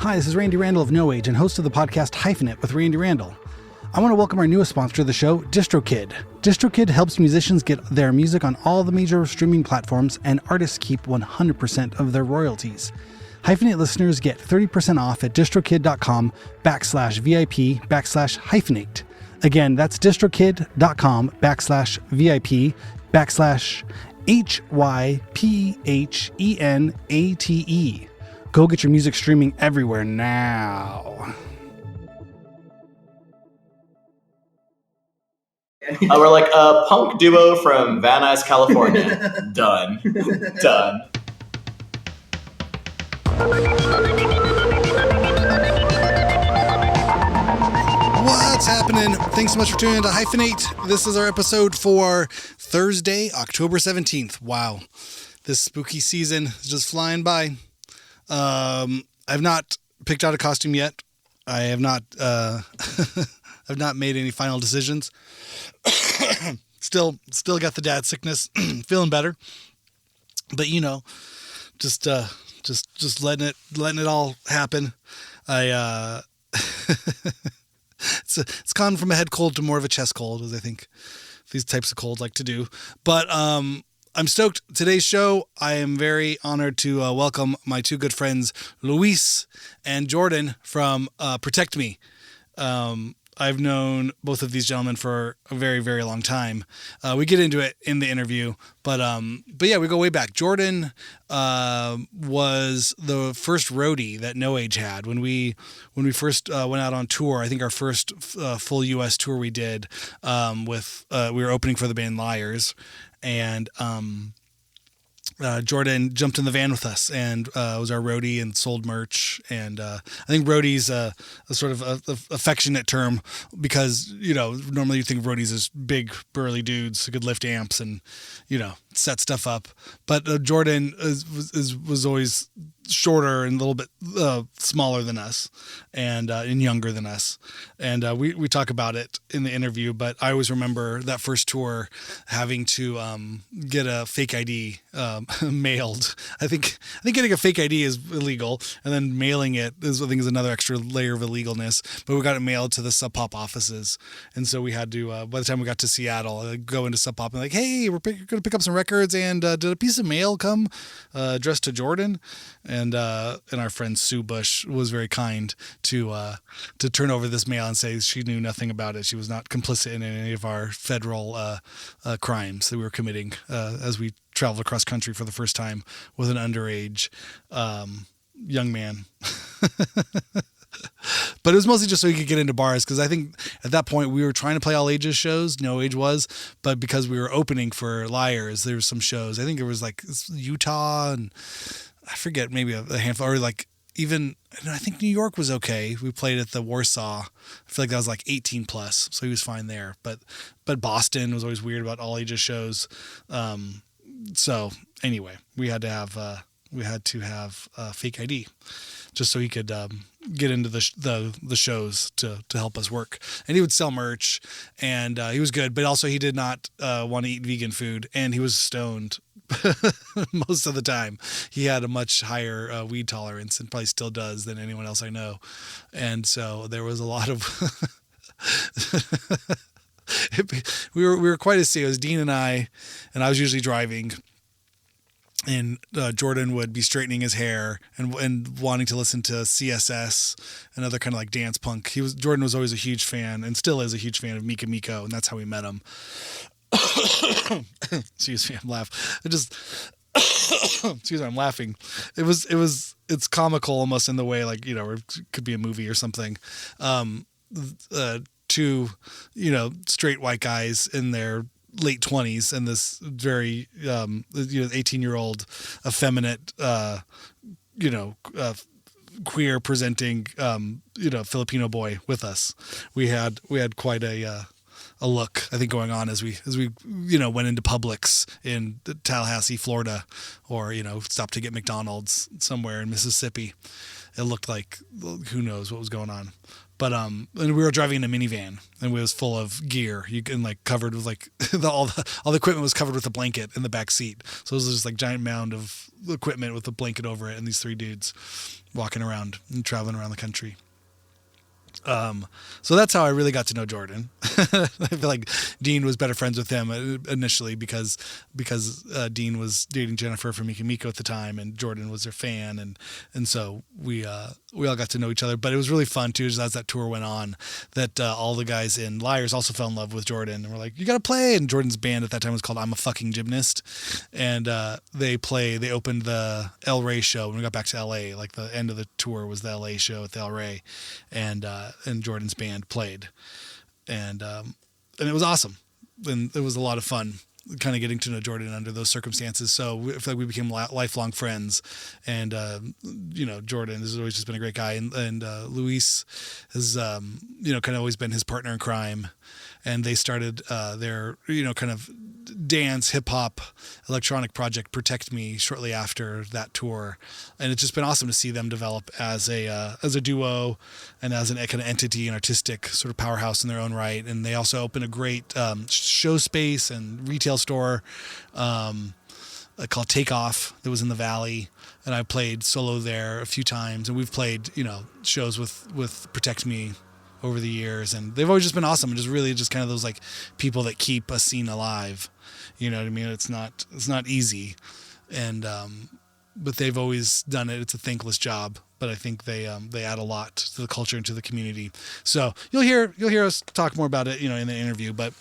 Hi, this is Randy Randall of No Age and host of the podcast Hyphenate with Randy Randall. I want to welcome our newest sponsor of the show, DistroKid. DistroKid helps musicians get their music on all the major streaming platforms, and artists keep 100% of their royalties. Hyphenate listeners get 30% off at distrokid.com/VIP/hyphenate. Again, that's distrokid.com/VIP/HYPHENATE. Go get your music streaming everywhere now. We're like a punk duo from Van Nuys, California. Done. Done. What's happening? Thanks so much for tuning in to Hyphenate. This is our episode for Thursday, October 17th. Wow. This spooky season is just flying by. I've not picked out a costume yet. I have not, I've not made any final decisions. Still got the dad sickness, feeling better, but just letting it all happen. It's gone from a head cold to more of a chest cold, as I think these types of colds like to do. But, I'm stoked. Today's show, I am very honored to welcome my two good friends, Luis and Jordan from Protect Me. I've known both of these gentlemen for a very, very long time. We get into it in the interview, but yeah, we go way back. Jordan was the first roadie that No Age had when we first went out on tour. I think our first full U.S. tour we did we were opening for the band Liars. And Jordan jumped in the van with us and was our roadie and sold merch. And I think roadie's a sort of a affectionate term because, normally you think of roadies as big, burly dudes who could lift amps and, set stuff up. But Jordan was always shorter and a little bit smaller than us and younger than us. And we talk about it in the interview, but I always remember that first tour having to get a fake ID mailed. I think getting a fake ID is illegal, and then mailing it is another extra layer of illegalness. But we got it mailed to the Sub Pop offices, and so we had to. By the time we got to Seattle, go into Sub Pop and like, hey, we're going to pick up some records, and did a piece of mail come addressed to Jordan? And our friend Sue Bush was very kind to turn over this mail and say she knew nothing about it. She was not complicit in any of our federal crimes that we were committing as we traveled across country for the first time with an underage young man. But it was mostly just so he could get into bars, because I think at that point we were trying to play all ages shows. No Age was, but because we were opening for Liars, there were some shows. I think it was like Utah and I forget, maybe a handful, or like even, I think New York was okay. We played at the Warsaw. I feel like that was like 18 plus, so he was fine there. But Boston was always weird about all ages shows. So anyway, we had to have fake ID just so he could get into the shows to help us work. And he would sell merch, and he was good, but also he did not want to eat vegan food, and he was stoned most of the time. He had a much higher weed tolerance, and probably still does, than anyone else I know. And so there was a lot of we were quite a scene. It was Dean and I was usually driving. And Jordan would be straightening his hair and wanting to listen to CSS and other kind of like dance punk. Jordan was always a huge fan, and still is a huge fan of Mika Miko, and that's how we met him. Excuse me, I'm laughing. Excuse me, I'm laughing. It's comical almost in the way, like, or it could be a movie or something. Two, straight white guys in their late 20s and this very 18-year-old effeminate queer presenting Filipino boy with us. We had quite a look, I think, going on as we went into Publix in Tallahassee, Florida, or stopped to get McDonald's somewhere in Mississippi. It looked like who knows what was going on. and we were driving in a minivan, and it was full of gear. You can like covered with like all the equipment was covered with a blanket in the back seat. So it was just like giant mound of equipment with a blanket over it, and these 3 dudes walking around and traveling around the country. So that's how I really got to know Jordan. I feel like Dean was better friends with him initially because Dean was dating Jennifer from Mika Miko at the time, and Jordan was their fan, and so we all got to know each other. But it was really fun too, as that tour went on, that all the guys in Liars also fell in love with Jordan and were like, "You got to play!" And Jordan's band at that time was called I'm a Fucking Gymnast, and they opened the El Rey show when we got back to LA. Like the end of the tour was the LA show at the El Rey, and Jordan's band played, and it was awesome, and it was a lot of fun kind of getting to know Jordan under those circumstances. So I feel like we became lifelong friends, and Jordan has always just been a great guy, and Luis has kind of always been his partner in crime, and they started their kind of dance, hip hop, electronic project Protect Me shortly after that tour, and it's just been awesome to see them develop as a duo and as an kind of entity and artistic sort of powerhouse in their own right. And they also opened a great show space and retail store called Takeoff that was in the Valley, and I played solo there a few times, and we've played shows with Protect Me over the years, and they've always just been awesome, and just really just kind of those like people that keep a scene alive. You know what I mean? It's not easy, and but they've always done it. It's a thankless job, but I think they add a lot to the culture and to the community. So you'll hear us talk more about it, in the interview. But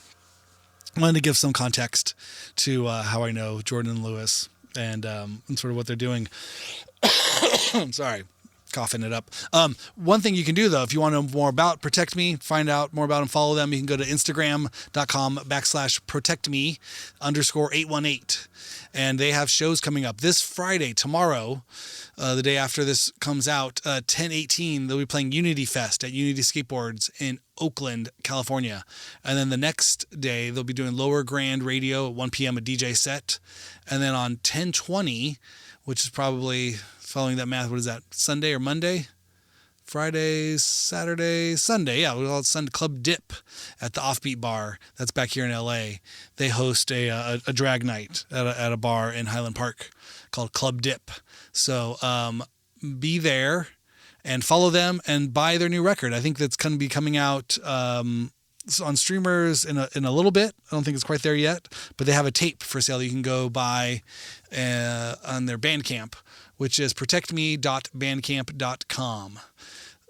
I wanted to give some context to how I know Jordan and Lewis, and sort of what they're doing. I'm sorry. Coughing it up. One thing you can do though, if you want to know more about Protect Me, find out more about them, follow them, you can go to Instagram.com/protectme_818. And they have shows coming up this Friday, tomorrow, the day after this comes out, 10/18, they'll be playing Unity Fest at Unity Skateboards in Oakland, California. And then the next day, they'll be doing Lower Grand Radio at 1 p.m., a DJ set. And then on 10/20, which is probably, following that math, what is that, Sunday or Monday? Friday, Saturday, Sunday. Yeah, we call it Sunday Club Dip at the Offbeat Bar. That's back here in LA. They host a drag night at a bar in Highland Park called Club Dip. So be there and follow them and buy their new record. I think that's going to be coming out on streamers in a little bit. I don't think it's quite there yet, but they have a tape for sale you can go buy on their Bandcamp, which is protectme.bandcamp.com.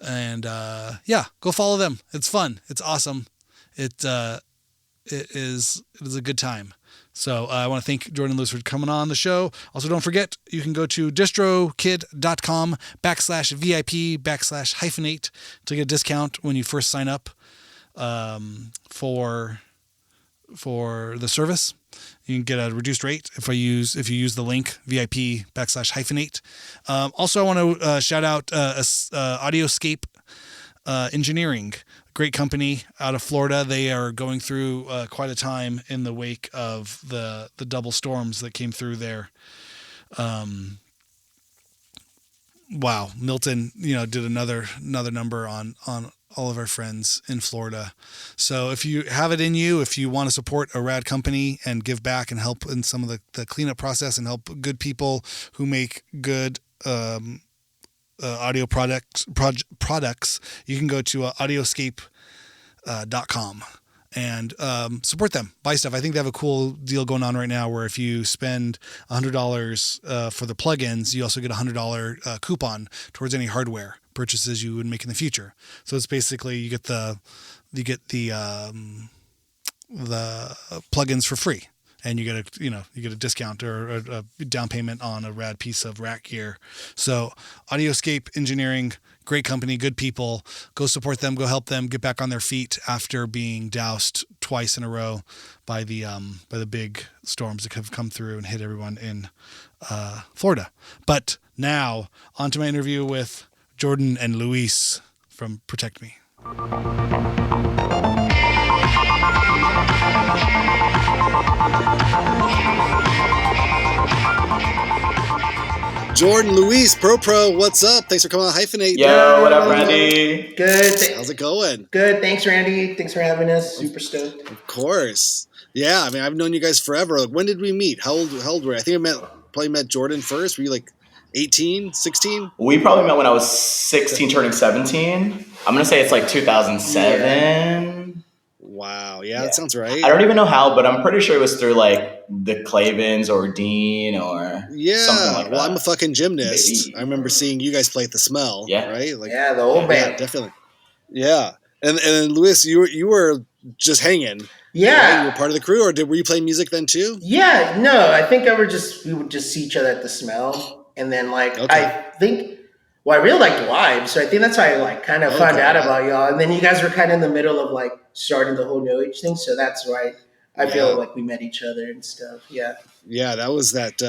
And go follow them. It's fun. It's awesome. It is a good time. So I want to thank Jordan and Lewis for coming on the show. Also, don't forget, you can go to distrokid.com/VIP/hyphenate to get a discount when you first sign up for the service. You can get a reduced rate if you use the link VIP/hyphenate. Also, I want to shout out Audioscape Engineering, great company out of Florida. They are going through quite a time in the wake of the double storms that came through there. Wow, Milton, did another number on all of our friends in Florida. So if you have it in you, if you want to support a rad company and give back and help in some of the cleanup process and help good people who make good audio products, you can go to audioscape.com and support them. Buy stuff. I think they have a cool deal going on right now where if you spend $100 for the plugins, you also get a $100 coupon towards any hardware purchases you would make in the future. So it's basically you get the plugins for free, and you get a discount or a down payment on a rad piece of rack gear. So Audioscape Engineering, great company, good people. Go support them. Go help them get back on their feet after being doused twice in a row by the big storms that have come through and hit everyone in Florida. But now on to my interview with Jordan and Luis from Protect Me. Jordan, Luis, Pro, what's up? Thanks for coming on Hyphenate. Yo, what up, Randy? Good. How's it going? Good. Thanks, Randy. Thanks for having us. Super stoked. Of course. Yeah, I mean, I've known you guys forever. Like, when did we meet? How old were you? I think probably met Jordan first. Were you like 18, 16? We probably met when I was 16, turning 17. I'm going to say it's like 2007. Wow. Yeah, that sounds right. I don't even know how, but I'm pretty sure it was through like the Clavens or Dean or something like that. Well, I'm a fucking gymnast. Maybe. I remember seeing you guys play at the Smell. Yeah. Right? Like, yeah, the old band. Yeah, definitely. Yeah. And Luis, you were just hanging. Yeah. Right? You were part of the crew, or were you playing music then too? Yeah, no, I think we would just see each other at the Smell. And then I really liked Live, so I think that's how I like kind of found out about y'all. And then you guys were kind of in the middle of like starting the whole No Age thing, so that's why I feel like we met each other and stuff. Yeah. Yeah, that was that.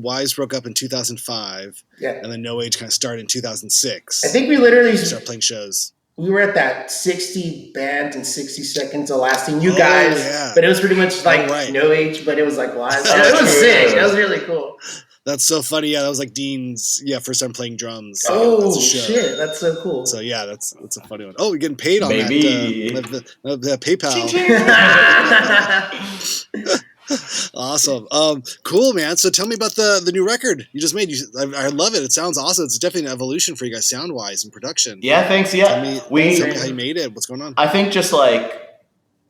Wise broke up in 2005. Yeah. And then No Age kind of started in 2006. I think we literally started playing shows. We were at that 60 bands and 60 seconds of lasting you guys, but it was pretty much like No Age, but it was like live. It was sick. It was really cool. That's so funny. Yeah, that was like Dean's first time playing drums. Oh shit, that's so cool. So yeah, that's a funny one. Oh, we're getting paid on that the PayPal. Awesome. Cool, man. So tell me about the new record you just made. I love it. It sounds awesome. It's definitely an evolution for you guys sound wise and production. Yeah, thanks. Yeah. Tell me how you made it. What's going on? I think just like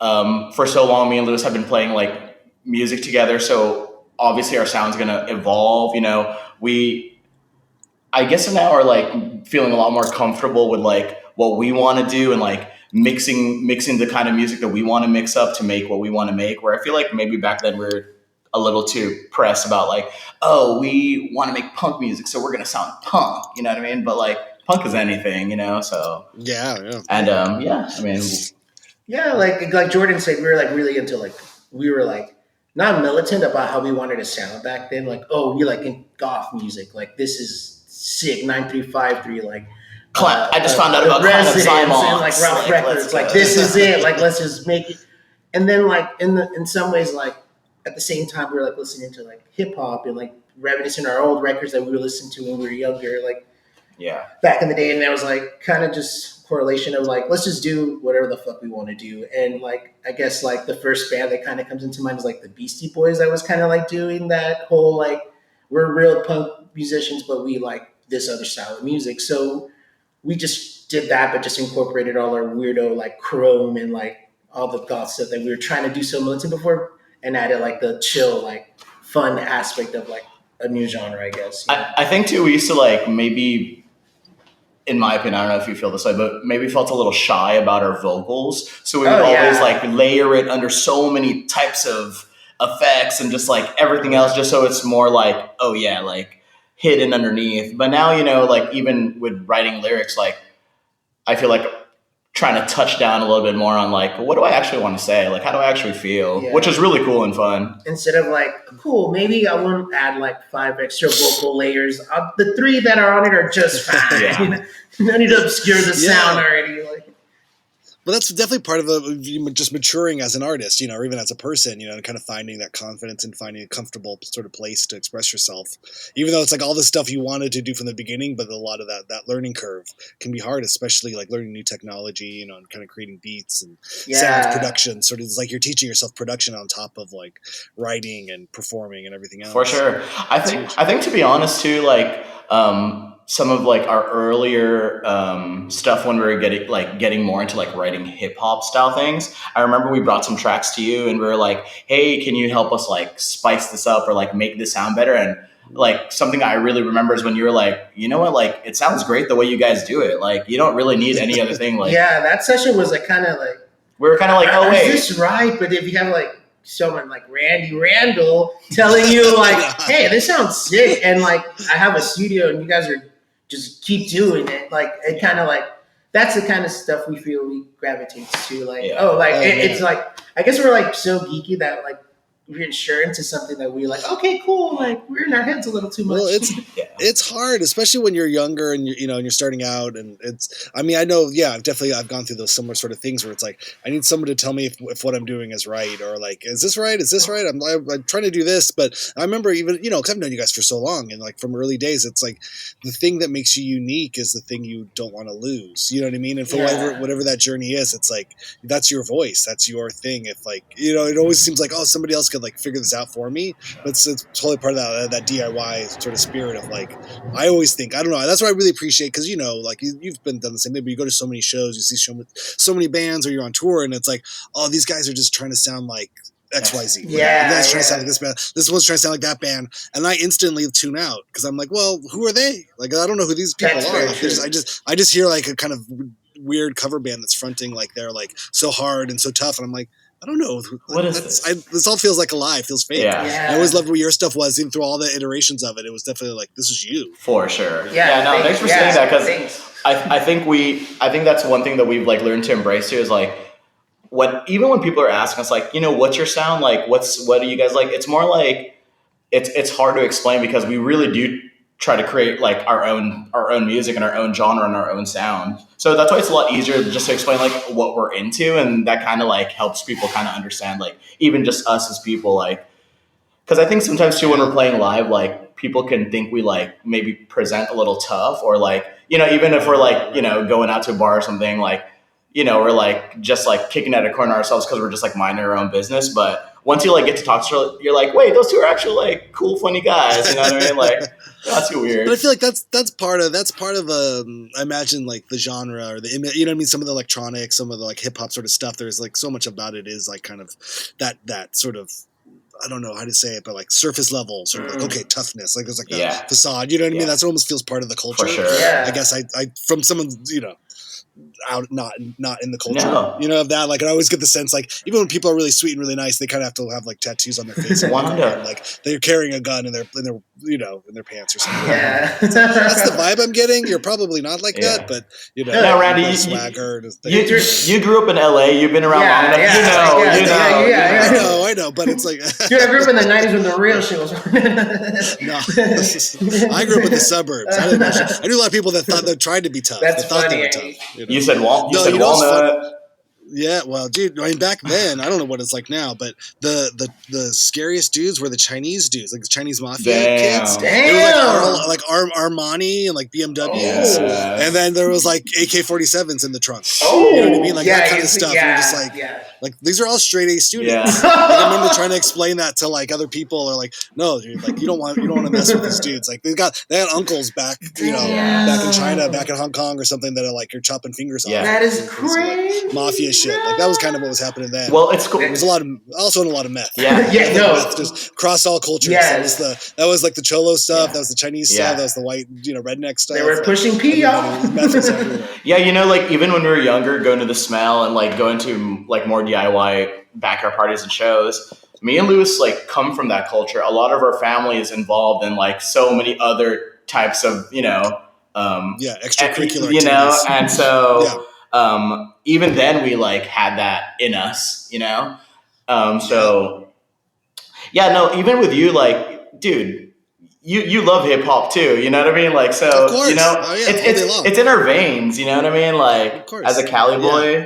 for so long, me and Lewis have been playing like music together. So obviously our sound's gonna evolve. You know, I guess now are like feeling a lot more comfortable with like what we want to do and like mixing the kind of music that we want to mix up to make what we want to make. Where I feel like maybe back then we were a little too pressed about like, oh, we want to make punk music, so we're gonna sound punk. You know what I mean? But like punk is anything, you know. So yeah. And I mean, yeah, like Jordan said, we were like really into like not militant about how we wanted to sound back then. Like, oh, we like in goth music. Like, this is sick. 9353. Like, I just found out about Residents and like Ralph Records. Like, this is it. Like, let's just make it. And then like in some ways, like at the same time, we were like listening to like hip hop and like reminiscing our old records that we were listening to when we were younger. Like, back in the day, and there was like kind of just correlation of like, let's just do whatever the fuck we want to do. And like, I guess like the first band that kind of comes into mind is like the Beastie Boys that was kind of like doing that whole like, we're real punk musicians, but we like this other style of music. So we just did that, but just incorporated all our weirdo like chrome and like all the goth stuff that we were trying to do so militant before, and added like the chill, like fun aspect of like a new genre, I guess. I think too, we used to like maybe, in my opinion, I don't know if you feel this way, but maybe felt a little shy about our vocals. So we would always like layer it under so many types of effects and just like everything else, just so it's more like, oh yeah, like hidden underneath. But now, you know, like even with writing lyrics, like I feel like trying to touch down a little bit more on like, what do I actually want to say? Like, how do I actually feel? Yeah. Which is really cool and fun. Instead of like, cool, maybe I won't add like 5 extra vocal layers. The 3 that are on it are just fine. You know? No need to obscure the sound already. Like, but that's definitely part of just maturing as an artist, you know, or even as a person, you know, and kind of finding that confidence and finding a comfortable sort of place to express yourself. Even though it's like all the stuff you wanted to do from the beginning, but a lot of that learning curve can be hard, especially like learning new technology, you know, and kind of creating beats and sound production. Sort of, it's like you're teaching yourself production on top of like writing and performing and everything else. For sure. I think to be honest too, like some of like our earlier stuff when we were getting more into like writing hip hop style things. I remember we brought some tracks to you and we were like, hey, can you help us like spice this up or like make this sound better? And like something I really remember is when you were like, you know what, like it sounds great the way you guys do it. Like you don't really need any other thing. Like that session was like kind of like, we were kind of like, oh wait, is this right? But if you have like someone like Randy Randall telling you like, hey, this sounds sick, and like I have a studio and you guys are just keep doing it, like it kind of like that's the kind of stuff we feel we gravitate to, like it's like I guess we're like so geeky that like reinsurance is something that we like. Okay, cool. Like we're in our heads a little too much. Well, it's hard, especially when you're younger and and you're starting out. And it's, I mean, I know, I've gone through those similar sort of things where it's like I need someone to tell me if what I'm doing is right, or like, is this right? Is this right? I'm trying to do this, but I remember even because I've known you guys for so long, and like from early days, it's like the thing that makes you unique is the thing you don't want to lose. You know what I mean? And for whatever that journey is, it's like that's your voice, that's your thing. If like it always seems like somebody else could like figure this out for me, but it's totally part of that DIY sort of spirit of like, I always think, I don't know, that's what I really appreciate, because like you've been done the same thing, but you go to so many shows, you see so many bands, or you're on tour, and it's like, oh, these guys are just trying to sound like XYZ. Yeah, that's trying to sound like this band. This one's trying to sound like that band, and I instantly tune out because I'm like, well, who are they? Like, I don't know who these people are. Like, I just hear like a kind of weird cover band that's fronting like they're like so hard and so tough, and I'm like, I don't know. What is this? This all feels like a lie. It feels fake. Yeah. I always loved what your stuff was, even through all the iterations of it. It was definitely like, this is you. For sure. Thanks for saying that, because I think that's one thing that we've like learned to embrace too, is like, even when people are asking us like, what's your sound like? What do you guys like? It's more like it's hard to explain, because we really do try to create like our own music and our own genre and our own sound. So that's why it's a lot easier just to explain like what we're into, and that kind of like helps people kind of understand like even just us as people, like, because I think sometimes too when we're playing live, like people can think we like maybe present a little tough, or like even if we're like going out to a bar or something, like we're like just like kicking at a corner ourselves because we're just like minding our own business. But once you like get to talk to her, you're like, wait, those two are actually like cool, funny guys. You know what I mean? Like, not too weird. But I feel like that's part of I imagine like the genre, or the what I mean, some of the electronic, some of the like hip hop sort of stuff. There's like so much about it is like kind of that sort of, I don't know how to say it, but like surface level sort of like, okay, toughness, like there's like a facade. You know what I mean? That's almost feels part of the culture. For sure. Yeah. I guess I from someone out not in the culture, No. Of that, like I always get the sense like even when people are really sweet and really nice, they kind of have to have like tattoos on their face and like they're carrying a gun in their in their pants or something. Yeah. That's the vibe I'm getting. You're probably not like that, but now, Randy, swagger. You grew up in LA. You've been around long enough. I know, but it's like dude, I grew up in the 90s when the real shit was no. I grew up in the suburbs. I knew a lot of people that thought they tried to be tough. That's thought funny. they were tough. You said walnut. Yeah, well, dude, I mean, back then, I don't know what it's like now, but the scariest dudes were the Chinese dudes, like the Chinese mafia kids. Damn. It was like Armani and like BMWs, and then there was like AK-47s in the trunk. You know what I mean? Like that kind of stuff. You're just like these are all straight A students. Like, I remember trying to explain that to like other people, or like, no, dude, like you don't want to mess with these dudes. Like they got uncles back, back in China, back in Hong Kong or something that are like you're chopping fingers off. That is crazy. Like, mafia shit. Like that was kind of what was happening then. Well, it's cool. There was a lot of meth. Yeah. Meth just crossed all cultures. That was like the cholo stuff. That was the Chinese stuff. That was the white, redneck stuff. They were pushing P, y'all. Yeah, like even when we were younger, going to the Smell and like going to like more DIY backyard parties and shows, me and Lewis like come from that culture. A lot of our family is involved in like so many other types of extracurricular activities. And so even then we like had that in us, even with you, like, dude, you love hip hop too, you know what I mean? Like, so, of course. It's in our veins, you know what I mean? Like, as a Cali boy.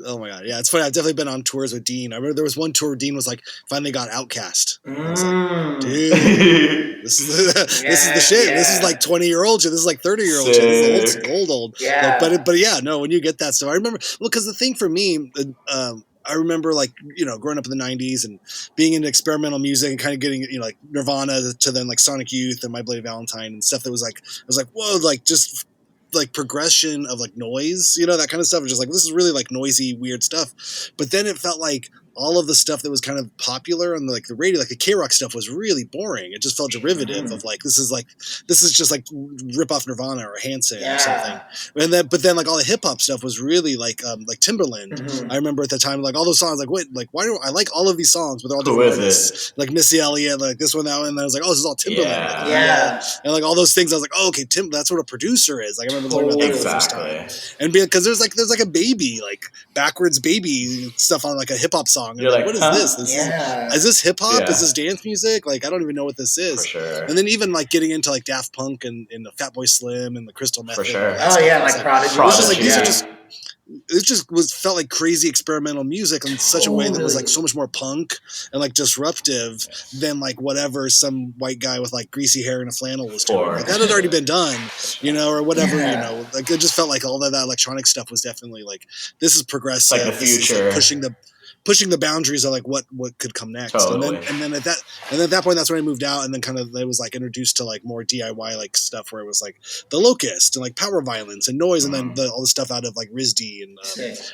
Oh my god, yeah, it's funny. I've definitely been on tours with Dean. I remember there was one tour where Dean was like, finally got Outcast. I was like, dude, this is the shit. Yeah. This is like 20-year-old shit. This is like 30-year-old shit. This is old. Yeah. Like, but yeah, no, when you get that stuff, I remember. Well, because the thing for me, I remember like growing up in the 90s and being into experimental music and kind of getting like Nirvana to then like Sonic Youth and My Bloody Valentine and stuff that was like, I was like, whoa, like just like progression of like noise, that kind of stuff. It's just like, this is really like noisy, weird stuff. But then it felt like all of the stuff that was kind of popular on like the radio, like the K-Rock stuff, was really boring. It just felt derivative of like, this is just like rip off Nirvana or Hanson or something. But then like all the hip hop stuff was really like Timberland. I remember at the time, like all those songs, like why do I like all of these songs, but they're all different artists. Like Missy Elliott, like this one, that one. And I was like, oh, this is all Timberland. And like all those things, I was like, oh, okay, that's what a producer is. Like I remember learning about that for the first time. And because there's like a baby, like backwards baby stuff on like a hip hop song. song. You're like, what is huh? this? Is this hip hop? Yeah. Is this dance music? Like, I don't even know what this is. For sure. And then even like getting into like Daft Punk and the Fatboy Slim and the Crystal Method. For sure. Oh yeah, like Prodigy. It was just like these yeah. are just. It just felt like crazy experimental music in such a way that was like so much more punk and like disruptive than like whatever some white guy with like greasy hair and a flannel was doing. Like, that had already been done, or whatever. Like it just felt like all of that electronic stuff was definitely like, this is progressive. Like the future. This is like pushing the boundaries of like what could come next. Totally. And then at that point, that's when I moved out, and then kind of I was like introduced to like more DIY like stuff where it was like the Locust and like Power Violence and Noise, and then all the stuff out of like RISD and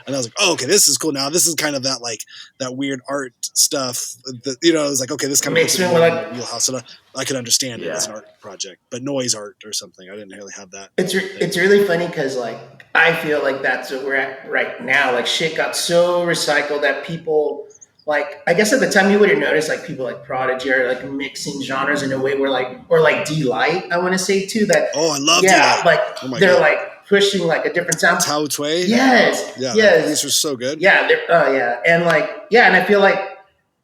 I was like, oh, okay, this is cool. Now this is kind of that like that weird art stuff that, I was like, okay, this kind of makes me like wheelhouse, so I could understand it as an art project, but noise art or something, I didn't really have that. It's really funny because like I feel like that's what we're at right now. Like shit got so recycled that people, like, I guess at the time you would have noticed like people like Prodigy are like mixing genres in a way where like, or like D-Light, I want to say too, that I love D-Light. Like they're like pushing like a different sound. Tao Tway. Yes. These were so good. Yeah. And like, and I feel like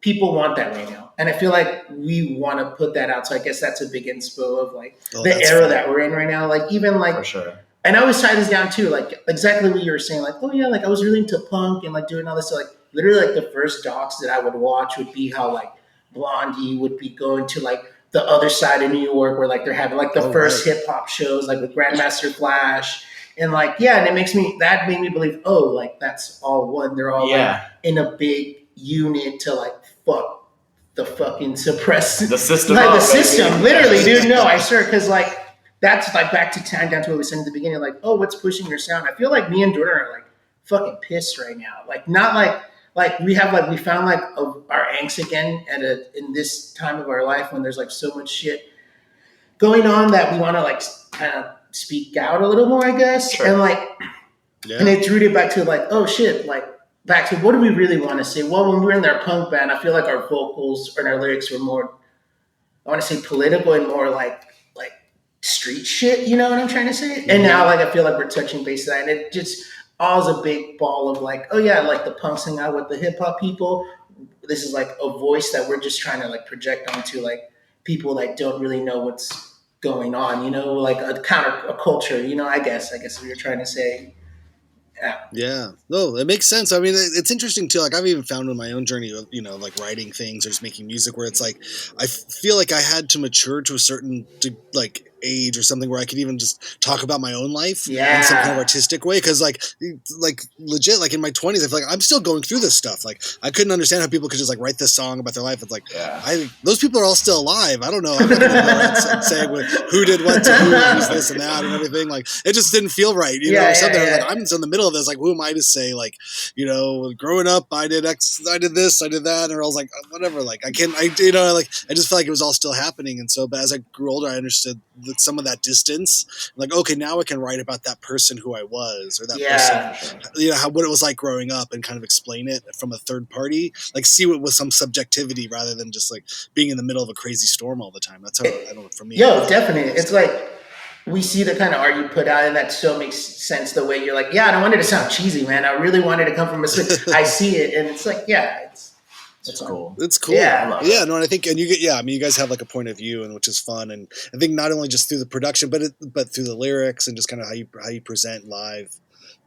people want that right now. And I feel like we want to put that out. So I guess that's a big inspo of like the era that we're in right now. Like even like, for sure. And I always tie this down too, like exactly what you were saying, like, oh yeah, like I was really into punk and like doing all this. So like literally like the first docs that I would watch would be how like Blondie would be going to like the other side of New York where like they're having like the first hip hop shows, like with Grandmaster Flash. And like, yeah, and that made me believe, oh, like that's all one. They're all like in a big unit to like fuck the fucking suppress the system. Like the system, literally, dude. No, I swear, because like, that's like back to tying down to what we said in the beginning, like, oh, what's pushing your sound? I feel like me and Jordan are like fucking pissed right now. Like, not like we found like our angst again in this time of our life when there's like so much shit going on that we want to like kind of speak out a little more, I guess. Sure. And like, and it's rooted back to like, oh shit, like back to what do we really want to say? Well, when we were in our punk band, I feel like our vocals and our lyrics were more, I want to say political and more like street shit, you know what I'm trying to say? And now like I feel like we're touching base to that, and it just all is a big ball of like, oh yeah, like the punks hang out with the hip hop people. This is like a voice that we're just trying to like project onto like people that don't really know what's going on, like a culture, I guess what you're trying to say. Yeah. No, it makes sense. I mean, it's interesting too. Like I've even found in my own journey of, like writing things or just making music where it's like, I feel like I had to mature to a certain like age or something where I could even just talk about my own life in some kind of artistic way. Cause like legit, like in my 20s, I feel like I'm still going through this stuff. Like I couldn't understand how people could just like write this song about their life. It's like, those people are all still alive. I don't know. I'm not gonna go and saying who did what to who and this and that and everything. Like it just didn't feel right. Or something. Like I'm in the middle of this. Like who am I to say like, growing up, I did X, I did this, I did that. Or I was like, whatever. Like I just felt like it was all still happening. And so, but as I grew older, I understood some of that distance, like, okay, now I can write about that person who I was, or that person, what it was like growing up, and kind of explain it from a third party, like see it with some subjectivity rather than just like being in the middle of a crazy storm all the time. That's how I don't know, for me. Yo, definitely. It's like we see the kind of art you put out, and that so makes sense the way you're like, I don't want it to sound cheesy, man. I really wanted to come from I see it, and it's like, it's cool. It's cool. No, and I think, and you guys have like a point of view, and which is fun, and I think not only just through the production, but through the lyrics and just kind of how you present live.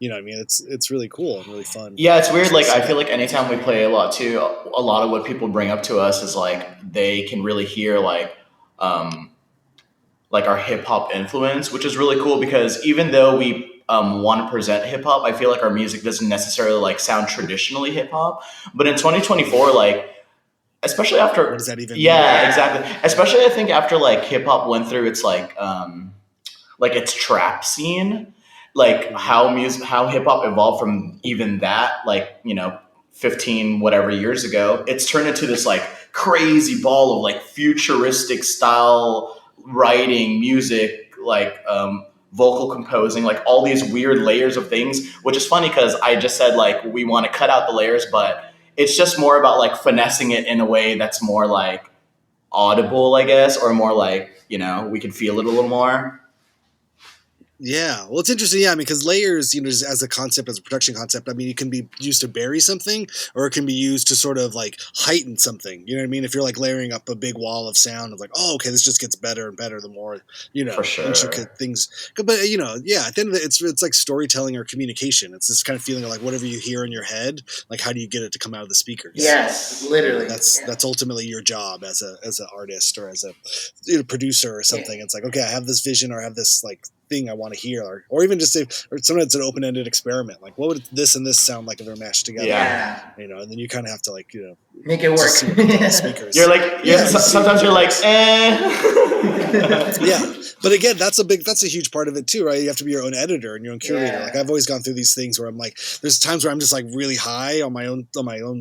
I mean, it's really cool and really fun. Yeah, it's weird. Like I feel like anytime we play a lot too, a lot of what people bring up to us is like they can really hear like our hip hop influence, which is really cool because even though we want to present hip hop, I feel like our music doesn't necessarily like sound traditionally hip hop. But in 2024, like especially after, what does that even mean? Yeah, exactly. Especially I think after like hip hop went through its like its trap scene, like how hip hop evolved from even that, like 15 whatever years ago, it's turned into this like crazy ball of like futuristic style writing, music, like vocal composing, like all these weird layers of things, which is funny because I just said like we want to cut out the layers, but it's just more about like finessing it in a way that's more like audible, I guess, or more like we can feel it a little more. Yeah, well, it's interesting. Yeah, I mean, because layers, just as a concept, as a production concept, I mean, it can be used to bury something, or it can be used to sort of like heighten something. You know what I mean? If you're like layering up a big wall of sound, of like, oh, okay, this just gets better and better the more For sure. intricate things. But yeah, at the end of it, it's like storytelling or communication. It's this kind of feeling of like whatever you hear in your head, like how do you get it to come out of the speakers? Yes, literally. That's ultimately your job as an artist or as a producer or something. It's like, okay, I have this vision or I have this like thing I want to hear, or even just say, or sometimes it's an open-ended experiment. Like, what would this and this sound like if they're mashed together? Yeah. And then you kind of have to like, make it work. Speakers. You're like, sometimes you're like, Yeah, but again, that's a huge part of it too, right? You have to be your own editor and your own curator. Yeah. Like I've always gone through these things where I'm like, there's times where I'm just like really high on my own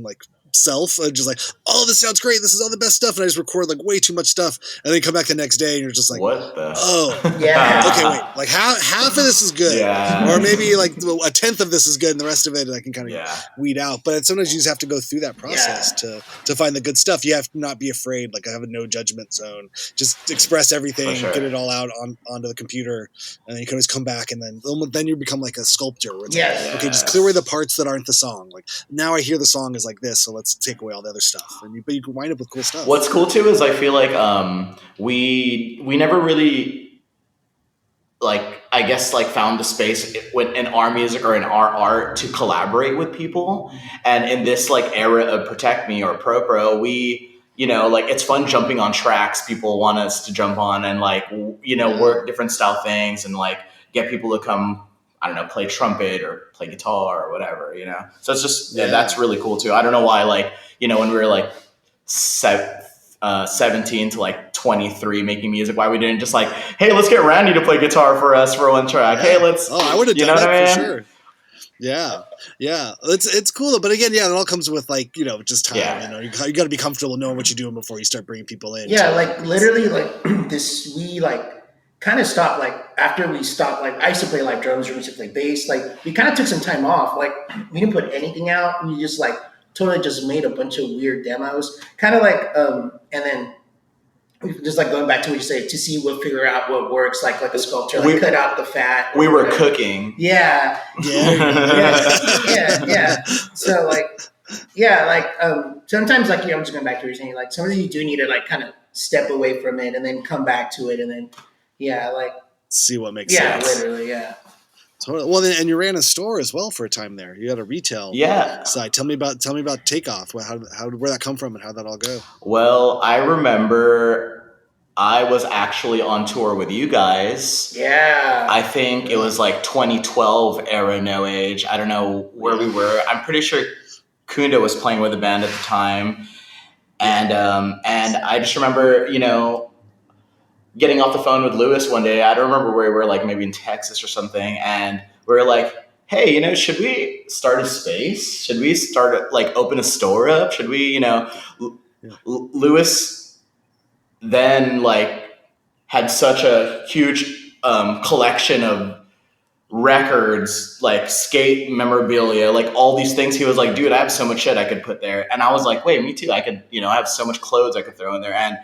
like self, and just like, oh, this sounds great, this is all the best stuff, and I just record like way too much stuff, and then come back the next day and you're just like, what the? Oh, Yeah. Okay, wait, like half of this is good, or maybe like a tenth of this is good, and the rest of it I can kind of weed out. But sometimes you just have to go through that process to find the good stuff. You have to not be afraid. Like I have a no judgment zone. Just express everything, get it all out onto the computer, and then you can always come back, and then you become like a sculptor. Where it's like, okay, just clear away the parts that aren't the song. Like now I hear the song is like this, so let's take away all the other stuff, but you can wind up with cool stuff. What's cool too is I feel like we never really, like, I guess, like, found the space in our music or in our art to collaborate with people. And in this like era of Protect Me or Pro, we, like, it's fun jumping on tracks people want us to jump on, and like, work different style things, and like get people to come, I don't know, play trumpet or play guitar or whatever, So it's just, that's really cool too. I don't know why, like, when we were like 17 to like 23 making music, why we didn't just like, hey, let's get Randy to play guitar for us for one track. Hey, let's. Oh, I would have done that for sure. Yeah. It's cool, but again, it all comes with like just time. You got to be comfortable knowing what you're doing before you start bringing people in. Yeah, like literally, like this, we like kind of stopped. Like after we stopped, like I used to play like drums, or we used to play bass. Like we kind of took some time off. Like we didn't put anything out. We just like totally just made a bunch of weird demos, kind of like, and then just like going back to what you say, to see what, figure out what works, like a sculpture, like cut out the fat. We were cooking. Yeah. So like, sometimes like, I'm just going back to what you're saying, like sometimes you do need to like kind of step away from it and then come back to it, and then like see what makes sense. Literally, Totally. Well, and you ran a store as well for a time there. You had a retail side. Tell me about Takeoff. Where that come from and how that all go? Well, I remember I was actually on tour with you guys. Yeah. I think it was like 2012 era No Age. I don't know where we were. I'm pretty sure Kunda was playing with the band at the time, and I just remember getting off the phone with Lewis one day. I don't remember where we were, like maybe in Texas or something. And we were like, hey, should we start a space? Should we open a store up? Should we, Lewis then like had such a huge collection of records, like skate memorabilia, like all these things. He was like, dude, I have so much shit I could put there. And I was like, wait, me too. I could, I have so much clothes I could throw in there. And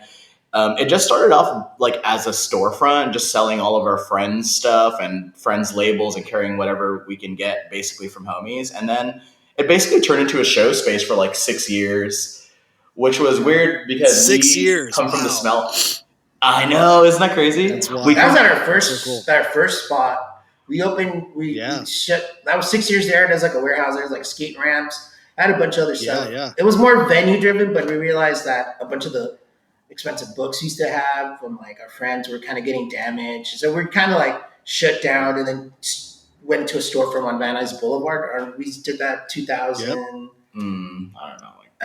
it just started off like as a storefront, just selling all of our friends' stuff and friends' labels and carrying whatever we can get basically from homies. And then it basically turned into a show space for like 6 years, which was weird because 6 years come from the smell. I know, isn't that crazy? That was at our first spot. We opened, shut. That was 6 years there. There's like a warehouse. There's like skate ramps. I had a bunch of other stuff. Yeah. It was more venue driven, but we realized that a bunch of the expensive books we used to have from like our friends were kind of getting damaged. So we're kind of like shut down, and then went to a store from on Van Nuys Boulevard. Or we did that 2000. I don't know.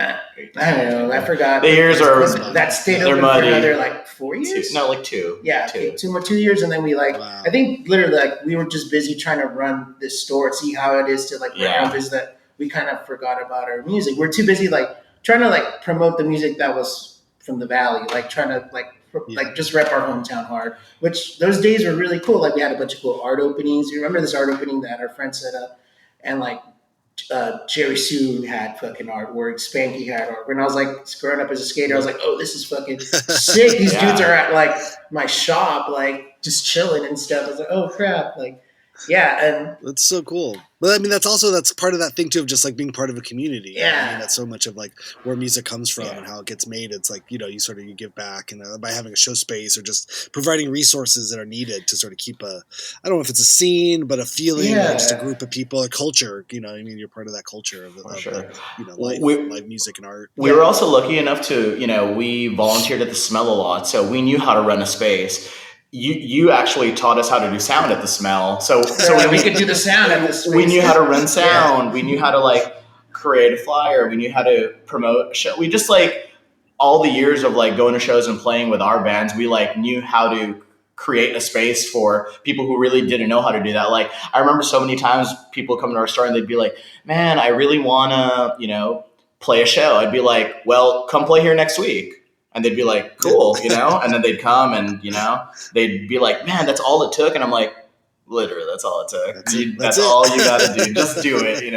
I don't know. I forgot. The years are that stayed open for another like 4 years. Like 2. Yeah, 2 years, and then we like. Wow. I think literally like we were just busy trying to run this store, see how it is to like run business. That we kind of forgot about our music. We're too busy like trying to like promote the music that was from the Valley, like trying to like just rep our hometown hard. Which those days were really cool. Like we had a bunch of cool art openings. You remember this art opening that our friend set up, and like. Jerry Sue had fucking artwork. Spanky had artwork. When I was like growing up as a skater, I was like, "Oh, this is fucking sick." These dudes are at like my shop, like just chilling and stuff. I was like, oh crap, like yeah, and That's so cool. But I mean, that's part of that thing too of just like being part of a community. Yeah. I mean, that's so much of like where music comes from Yeah. and how it gets made. It's like, you give back, and by having a show space or just providing resources that are needed to sort of keep I don't know if it's a scene, but a feeling, Yeah. or just a group of people, a culture. I mean, you're part of that culture of sure. live music and art. We were also lucky enough to, we volunteered at the Smell a lot, so we knew how to run a space. You actually taught us how to do sound at the Smell, so we could do the sound at the space. We knew how to run sound. We knew how to like create a flyer. We knew how to promote a show. We just like all the years of like going to shows and playing with our bands, we like knew how to create a space for people who really didn't know how to do that. Like I remember so many times people come to our store and they'd be like, man, I really want to, play a show. I'd be like, well, come play here next week. And they'd be like, cool, and then they'd come and, they'd be like, man, that's all it took. And I'm like, literally, that's all it took. That's all you got to do. Just do it,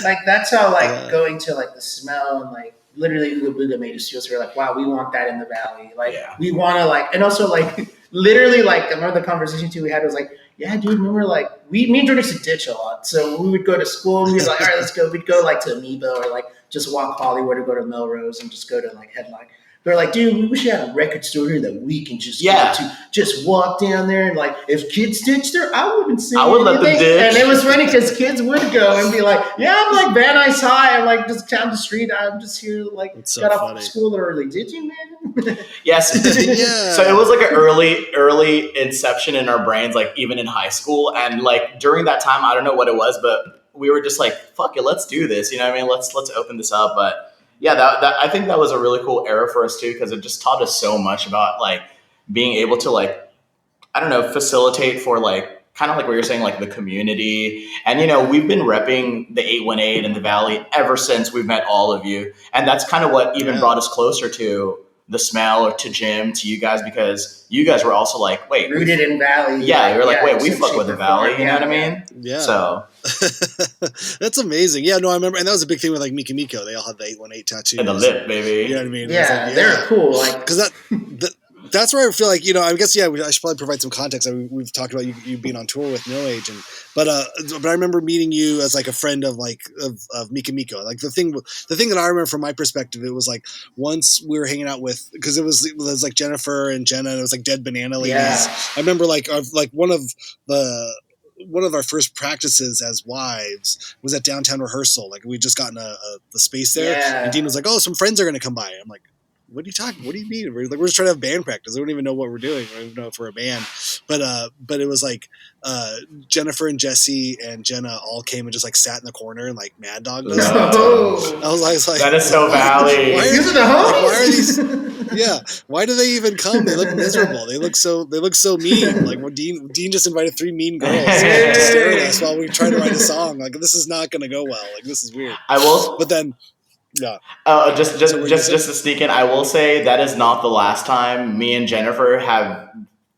Like, that's how, like, going to, like, the Smell and, like, literally Ooga Booga made us feel so we're like, wow, we want that in the Valley. Like, we want to, like, and also, like, literally, like, I remember the conversation, too, we had was like, yeah, dude, remember, like, me and Jordan used to ditch a lot. So we would go to school and we'd be like, all right, let's go. We'd go, like, to Amoeba or, like, just walk Hollywood or go to Melrose and just go to, like, Headline. They're like, dude, we wish we had a record store here that we can just go to. Just walk down there and like, if kids ditch there, I wouldn't say anything. Let them ditch. And it was funny because kids would go and be like, yeah, I'm like Van Nuys High. I'm like just down the street. I'm just here, like got off school early. Did you, man? Yes. So it was like an early inception in our brains, like even in high school. And like during that time, I don't know what it was, but we were just like, fuck it, let's do this. You know what I mean? Let's open this up. But yeah, that I think that was a really cool era for us too, because it just taught us so much about like being able to like, I don't know, facilitate for like kind of like what you're saying, like the community. And we've been repping the 818 in the Valley ever since we've met all of you, and that's kind of what even brought us closer to the Smell or to Jim, to you guys, because you guys were also like, wait, rooted in Valley. Yeah, you're like, wait, we fuck with the Valley. You know what I mean? Yeah. So that's amazing. Yeah, no, I remember, and that was a big thing with like Mika Miko. They all had the 818 tattoos and the lip, baby. You know what I mean? Yeah, like, they're cool. Like because that's where I feel like I guess I should probably provide some context. We've talked about you being on tour with No Age, but I remember meeting you as like a friend of Mika Miko. Like the thing that I remember from my perspective, it was like once we were hanging out with, because it was like Jennifer and Jenna, and it was like Dead Banana Ladies. Yeah. I remember like one of our first practices as wives was at downtown rehearsal. Like we just gotten the space there, and Dean was like, "Oh, some friends are going to come by." I'm like, what are you talking? What do you mean? We're just trying to have band practice. I don't even know what we're doing. I don't even know if we're a band. But it was like Jennifer and Jesse and Jenna all came and just like sat in the corner and like Mad Dog. Oh. I was like, that is so Valley. These are the homies. Why are these? Yeah. Why do they even come? They look miserable. They look so mean. Like when Dean just invited 3 mean girls to stare at us while we try to write a song. Like this is not going to go well. Like this is weird. I will. But then. Yeah. Just to sneak in, I will say that is not the last time me and Jennifer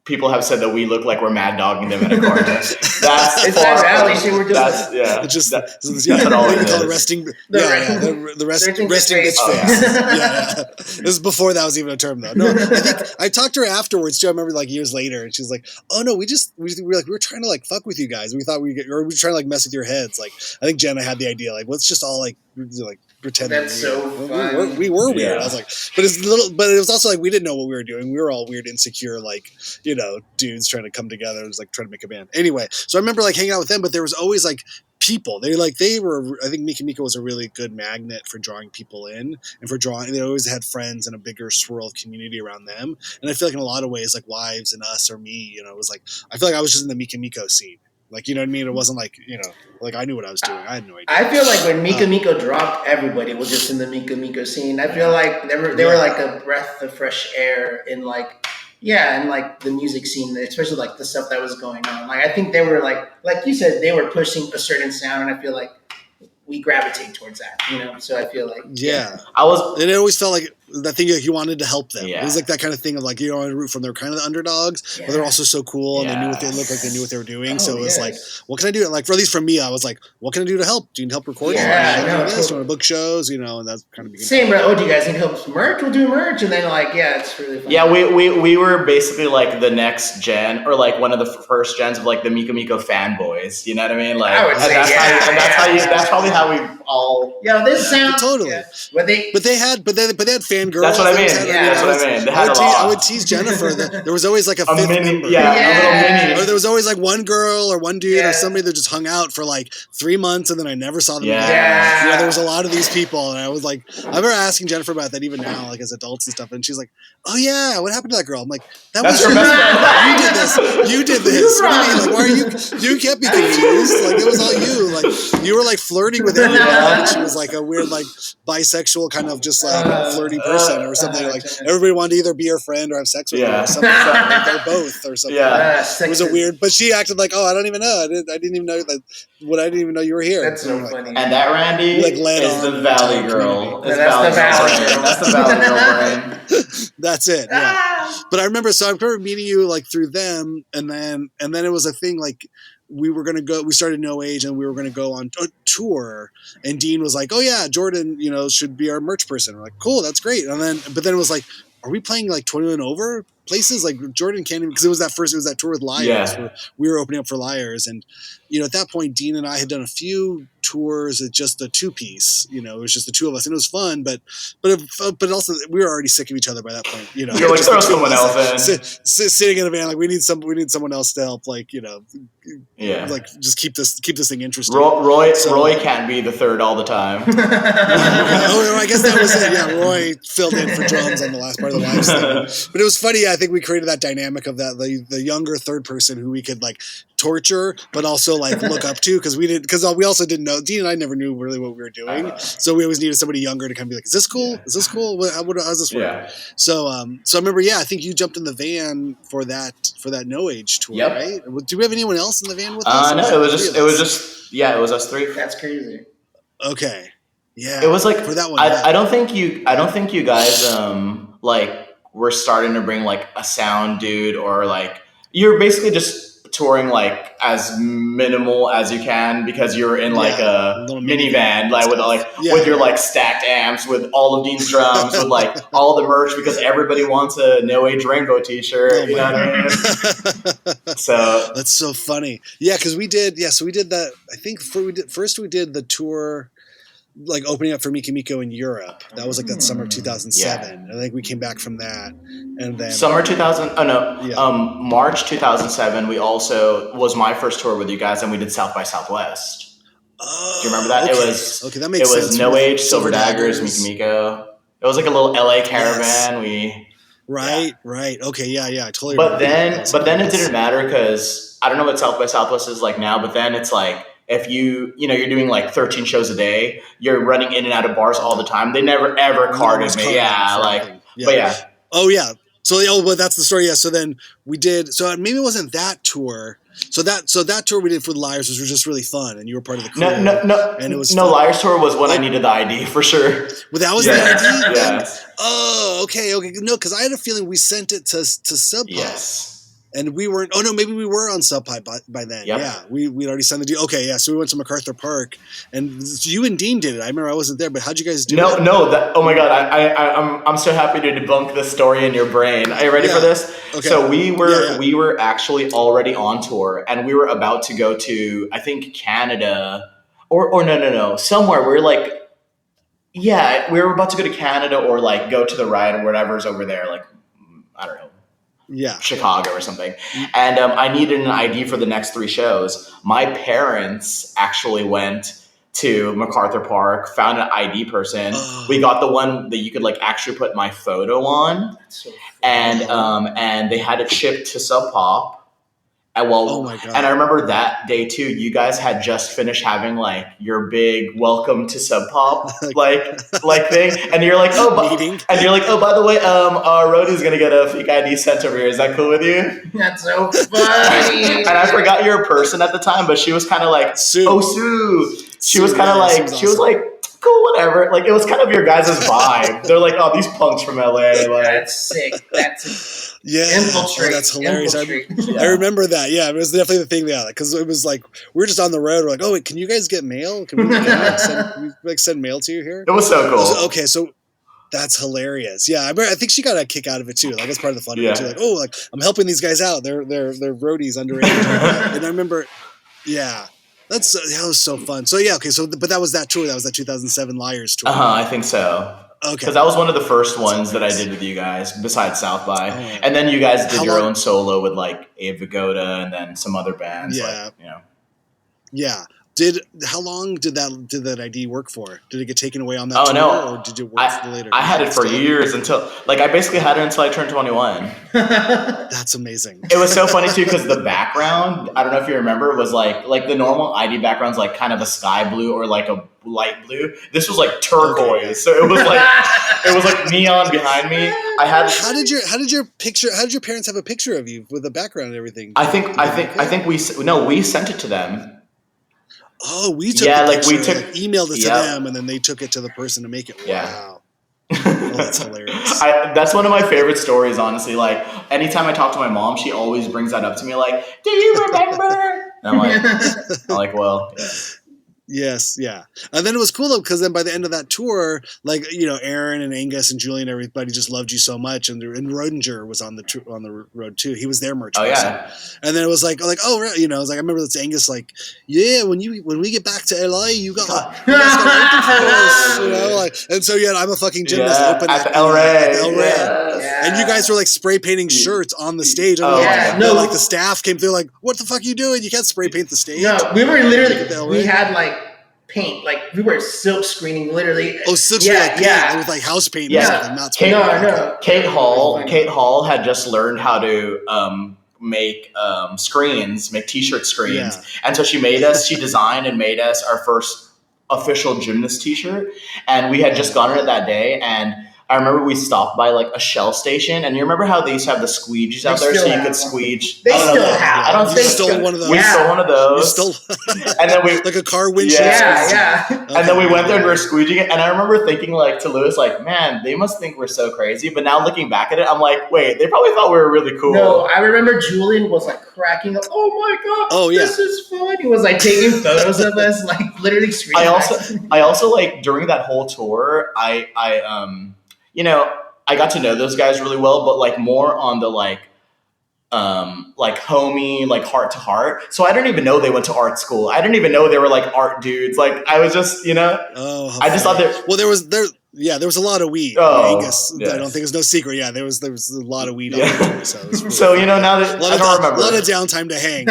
people have said that we look like we're mad dogging them in a corner. That's it's that Valley shit. We're just it's just that's what we call resting. The resting bitch face. Yeah. This is before that was even a term though. No, I think I talked to her afterwards too. I remember like years later, and she's like, "Oh no, we were trying to like fuck with you guys. We thought we were trying to like mess with your heads." Like I think Jenna had the idea like let's just all like pretend that's so fun. We were weird. Yeah. I was like, but it was also like we didn't know what we were doing. We were all weird, insecure, like dudes trying to come together. It was like trying to make a band. Anyway, so I remember like hanging out with them, but there was always like people. They were. I think Mika Mika was a really good magnet for drawing people in and for drawing. They always had friends and a bigger swirl of community around them. And I feel like in a lot of ways, like Wives and Us or me, it was like I feel like I was just in the Mika Miko scene. Like, you know what I mean? It wasn't like, like I knew what I was doing. I had no idea. I feel like when Mika Miko dropped, everybody was just in the Mika Miko scene. I feel like they were like a breath of fresh air in like, and like the music scene, especially like the stuff that was going on. Like, I think they were like you said, they were pushing a certain sound, and I feel like we gravitate towards that, So I feel like and it always felt like that thing like you wanted to help them. Yeah. It was like that kind of thing of like you don't want to root from. They're kind of the underdogs, but they're also so cool and they knew what they looked like. They knew what they were doing. So it was like, what can I do? And like for at least for me, I was like, what can I do to help? Do you need help recording? Yeah, Do you want to book shows? You know, and that's kind of same. Oh, do you guys need help with merch? We'll do merch, and then like it's really fun. Yeah, we were basically like the next gen, or like one of the first gens of like the Miko Miko fanboys. You know what I mean? Like, I would say, that's probably how we all. Yeah, this sounds totally. Yeah. But they had fangirls. That's what I mean. That's what I mean. They had I would tease Jennifer that there was always like a fifth member. A little mini. Or there was always like one girl or one dude or somebody that just hung out for like 3 months and then I never saw them again. Yeah. You know, there was a lot of these people and I was like, I remember asking Jennifer about that even now, like as adults and stuff, and she's like, "Oh yeah, what happened to that girl?" I'm like, That's your best friend. You did this. What do you mean? Like, why are you can't be confused. Like it was all you. Like you were like flirting with everyone. And she was like a weird like bisexual kind of just like flirty person or something. Like everybody wanted to either be her friend or have sex with her or something. Or both or something. Yeah. It was a weird, but she acted like, "Oh, I don't even know. I didn't even know that. I didn't even know you were here." That's so like, funny. And that Randy Like, is the Valley girl. That's the Valley girl. That's the Valley girl brain. That's it. Yeah. But I remember meeting you like through them, and then it was a thing like we started No Age and we were going to go on a tour, and Dean was like, "Oh yeah, Jordan, you know, should be our merch person." We're like, "Cool, that's great." And then it was like, are we playing like 21 over places? Like Jordan can't even, because it was that tour with Liars where we were opening up for Liars. And, you know, at that point, Dean and I had done a few tours at just a 2-piece, you know, it was just the two of us and it was fun, but also we were already sick of each other by that point, you know. You're like, throw someone else in. Sitting in a van, like we need someone else to help, like, you know, like just keep this thing interesting. Roy can't be the third all the time. I guess that was it. Yeah, Roy filled in for drums on the last part of the live thing. But it was funny. I think we created that dynamic of that the younger third person who we could like torture, but also like look up to because we also didn't know. Dean and I never knew really what we were doing, so we always needed somebody younger to kind of be like, "Is this cool? Is this cool? How's this work?" Yeah. So I remember, I think you jumped in the van for that No Age tour, right? Do we have anyone else in the van with us? No, it was us three. That's crazy. Okay. Yeah. It was like for that one. I don't think you guys like were starting to bring like a sound dude, or like you're basically just touring like as minimal as you can because you're in like a minivan like with your like stacked amps with all of Dean's drums with like all the merch because everybody wants a No Age Rainbow t-shirt. You know what I mean? So that's so funny. Yeah, because we did that. I think first we did the tour like opening up for Miko Miko in Europe. That was like that summer of 2007. I think we came back from that, and then summer 2000. Oh no, March 2007. We also was my first tour with you guys, and we did South by Southwest. Do you remember that? Okay. It was that makes sense. It was No Age, Silver Daggers, Miko Miko. It was like a little LA caravan. Right. Okay, yeah, I totally. But then it didn't matter because I don't know what South by Southwest is like now. But then it's like, if you're doing like 13 shows a day, you're running in and out of bars all the time. They never ever carded me. But yeah. Oh yeah. So but that's the story. Yeah. So then we did. So maybe it wasn't that tour. So that tour we did for the Liars was just really fun, and you were part of the crew. No. And it was no fun. Liars tour was when I needed the ID for sure. Well, that was the ID. Yeah. Oh, okay. No, because I had a feeling we sent it to Sub Pop. Yes. And we weren't. Oh no, maybe we were on Sub Pop by then. Yep. Yeah, we'd already signed the deal. Okay, yeah. So we went to MacArthur Park, and you and Dean did it. I remember I wasn't there, but how'd you guys do it? No. Oh my god, I'm so happy to debunk this story in your brain. Are you ready for this? Okay. So we were actually already on tour, and we were about to go to, I think, Canada or no, somewhere. We were like, we were about to go to Canada or like go to the ride or whatever's over there. Like, I don't know. Yeah, Chicago or something. And I needed an ID for the next 3 shows. My parents actually went to MacArthur Park, found an ID person. We got the one that you could like actually put my photo on. So and they had it shipped to Sub Pop. And oh my God. And I remember that day too, you guys had just finished having like your big welcome to Sub Pop like thing. And you're like, meeting. And you're like, oh, by the way, our roadie's gonna get a fake ID sent over here. Is that cool with you? That's so funny. And I forgot you're a person at the time, but she was kind of like, Sue. oh, Sue. She was kind of like, awesome. she was like, cool, whatever. Like, it was kind of your guys' vibe. They're like, oh, these punks from LA. Like, That's sick. That's infiltrate. Oh, that's hilarious. Infiltrate. I remember that. Yeah, it was definitely the thing. Yeah, because it was like we were just on the road. We're like, oh, wait, can you guys get mail? Can we send mail to you here? It was so cool. Okay, so that's hilarious. Yeah, I think she got a kick out of it too. Like, that's part of the fun of it too. Like, oh, like I'm helping these guys out. They're roadies underage. And I remember, yeah. That was so fun. So yeah, okay. So, but that was that tour. That was that 2007 Liars tour. I think so. Okay. Because that was one of the first ones that I did with you guys, besides South by. And then you guys did your own solo with like Abe Vigoda and then some other bands. Yeah. Like, you know. Yeah. How long did that ID work for? Did it get taken away on that tour, no. or did it work later? I had it for years until, like, I basically had it until I turned 21. That's amazing. It was so funny too because the background, I don't know if you remember, was like the normal ID background's like kind of a sky blue or like a light blue. This was like turquoise, okay. So it was like neon behind me. I had. How did your parents have a picture of you with the background and everything? I think we sent it to them. Oh, we took emailed it to them, and then they took it to the person to make it. Wow. Oh, that's hilarious. That's one of my favorite stories, honestly. Like, anytime I talk to my mom, she always brings that up to me, like, do you remember? And I'm like, well, yeah. Yes, yeah. And then it was cool though, because then by the end of that tour, like, you know, Aaron and Angus and Julian, everybody just loved you so much, and Rodinger was on the road too. He was their merch person. Yeah. And then it was like, oh, right, you know, it was like I remember this Angus like, yeah, when we get back to LA, you guys got us, you know, like, and so yeah, I'm a fucking gymnast open at the El Rey. Yeah. And you guys were like spray painting shirts on the stage. Like the staff came through, like, what the fuck are you doing? You can't spray paint the stage. No, we were literally, we had like paint, like we were silk screening, literally. Oh, silk screening, like paint, with like house paint. Yeah, not Kate Hall had just learned how to make screens, make T-shirt screens, and so she designed and made us our first official gymnast T-shirt, and we had just gotten it that day, and I remember we stopped by like a Shell station, and you remember how they used to have the squeegees out there, so you could squeege. They still have. I don't think we stole one of those. We stole one of those. And then we like a car windshield. Yeah. Okay. And then we went there and we were squeeging it, and I remember thinking like to Lewis, like, man, they must think we're so crazy. But now looking back at it, I'm like, wait, they probably thought we were really cool. No, I remember Julian was like cracking up. Oh my god! Oh yeah, this is fun. He was like taking photos of us, like literally screaming. I also like during that whole tour, you know, I got to know those guys really well, but like more on the like homie, like heart to heart. So I didn't even know they went to art school. I didn't even know they were like art dudes. Like I was just, you know, I just thought that. Well, there was a lot of weed. Oh, Angus, yes. I don't think it's no secret. Yeah, there was a lot of weed on the tour. So you know, now that I don't remember. A lot of downtime to hang.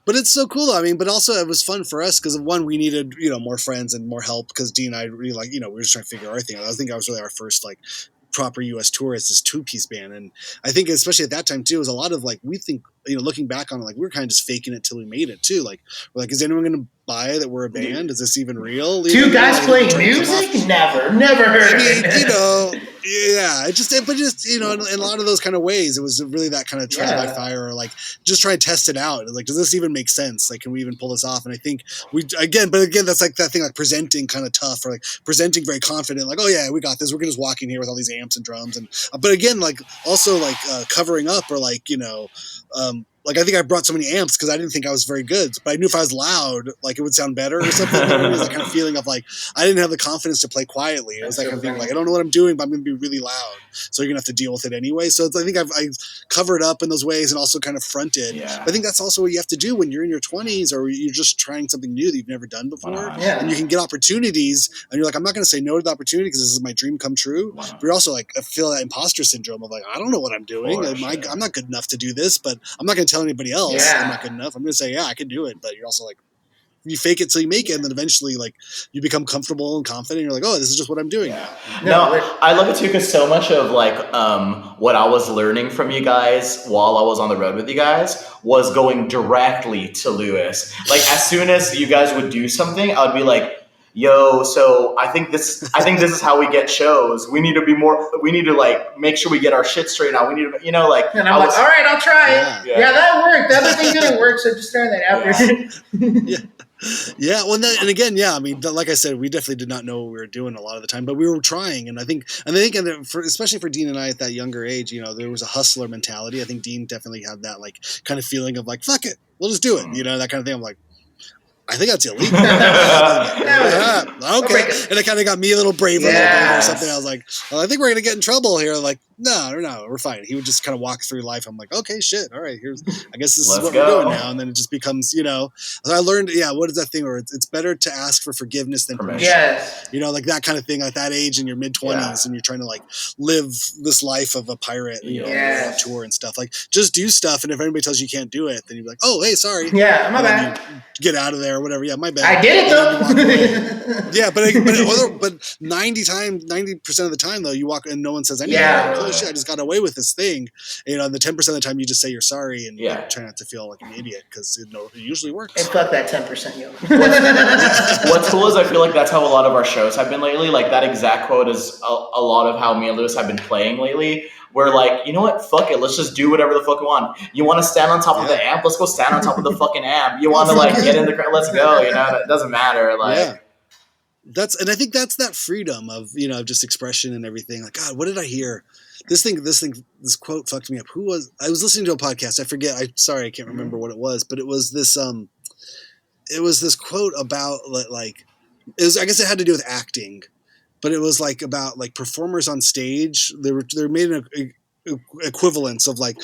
But it's so cool though. I mean, but also it was fun for us because one, we needed, you know, more friends and more help because Dee and I really like, you know, we were just trying to figure our thing out. I think I was really our first like proper US tour as this 2-piece band, and I think especially at that time too, it was a lot of like, we think, you know, looking back on it, like we were kind of just faking it till we made it too. Like we're like, is anyone going to buy that we're a band? Is this even real? Two guys playing music? Never heard of it. You know, yeah, but just you know, in a lot of those kind of ways, it was really that kind of trial by fire, or like just try to test it out. Like, does this even make sense? Like, can we even pull this off? And I think again, that's like that thing, like presenting kind of tough, or like presenting very confident, like, oh yeah, we got this. We're gonna just walk in here with all these amps and drums, and but again, like also like covering up, or like, you know. Like I think I brought so many amps because I didn't think I was very good, but I knew if I was loud, like it would sound better or something. It was that kind of feeling of like I didn't have the confidence to play quietly. It was that kind of thing, like I don't know what I'm doing, but I'm going to be really loud, so you're going to have to deal with it anyway. So I think I covered up in those ways and also kind of fronted. Yeah. I think that's also what you have to do when you're in your 20s or you're just trying something new that you've never done before, and you can get opportunities, and you're like, I'm not going to say no to the opportunity because this is my dream come true. But you're also like, I feel that imposter syndrome of like, I don't know what I'm doing. I'm not good enough to do this, but I'm not going to tell anybody else. Yeah. I'm not good enough. I'm going to say, yeah, I can do it. But you're also like, you fake it till you make it, and then eventually, like, you become comfortable and confident. And you're like, oh, this is just what I'm doing. Yeah. No, I love it too because so much of like what I was learning from you guys while I was on the road with you guys was going directly to Lewis. Like as soon as you guys would do something, I would be like, yo, so I think this is how we get shows. We need to like make sure we get our shit straight out. We need to, you know, like. And I'm like, all right, I'll try it. Yeah, that worked. That other thing didn't work, so just try that after. Yeah. Yeah, well, and again, yeah. I mean, like I said, we definitely did not know what we were doing a lot of the time, but we were trying. And I think, especially for Dean and I at that younger age, there was a hustler mentality. I think Dean definitely had that like kind of feeling of like, fuck it, we'll just do it, that kind of thing. I'm like, I think that's illegal. Okay. And it kind of got me a little braver or something. I was like, well, I think we're going to get in trouble here. Like, no, we're fine. He would just kind of walk through life. I'm like, okay, shit. All right, I guess this is what we're doing now. And then it just becomes, so I learned, what is that thing where it's better to ask for forgiveness than permission. Yes. Like that kind of thing at that age in your mid 20s and you're trying to like live this life of a pirate, and, on tour and stuff. Like just do stuff. And if anybody tells you can't do it, then you're like, oh, hey, sorry. Yeah, my bad. Get out of there or whatever. Yeah, my bad. I did it though. Yeah, but 90% of the time though, you walk and no one says anything. Yeah. Like, oh shit, I just got away with this thing. And the 10% of the time you just say you're sorry and try not to feel like an idiot because it usually works. And fuck that 10%, yo. What's cool is I feel like that's how a lot of our shows have been lately. Like that exact quote is a lot of how me and Lewis have been playing lately. We're like, you know what? Fuck it. Let's just do whatever the fuck we want. You want to stand on top of the amp? Let's go stand on top of the fucking amp. You want to like get in the crowd? Let's go. It doesn't matter. Like, and I think that's that freedom of just expression and everything. Like, God, what did I hear? This quote fucked me up. I was listening to a podcast. I forget. I can't remember what it was, but it was this quote about like, I guess it had to do with acting. But it was like about like performers on stage. They made an equivalence of like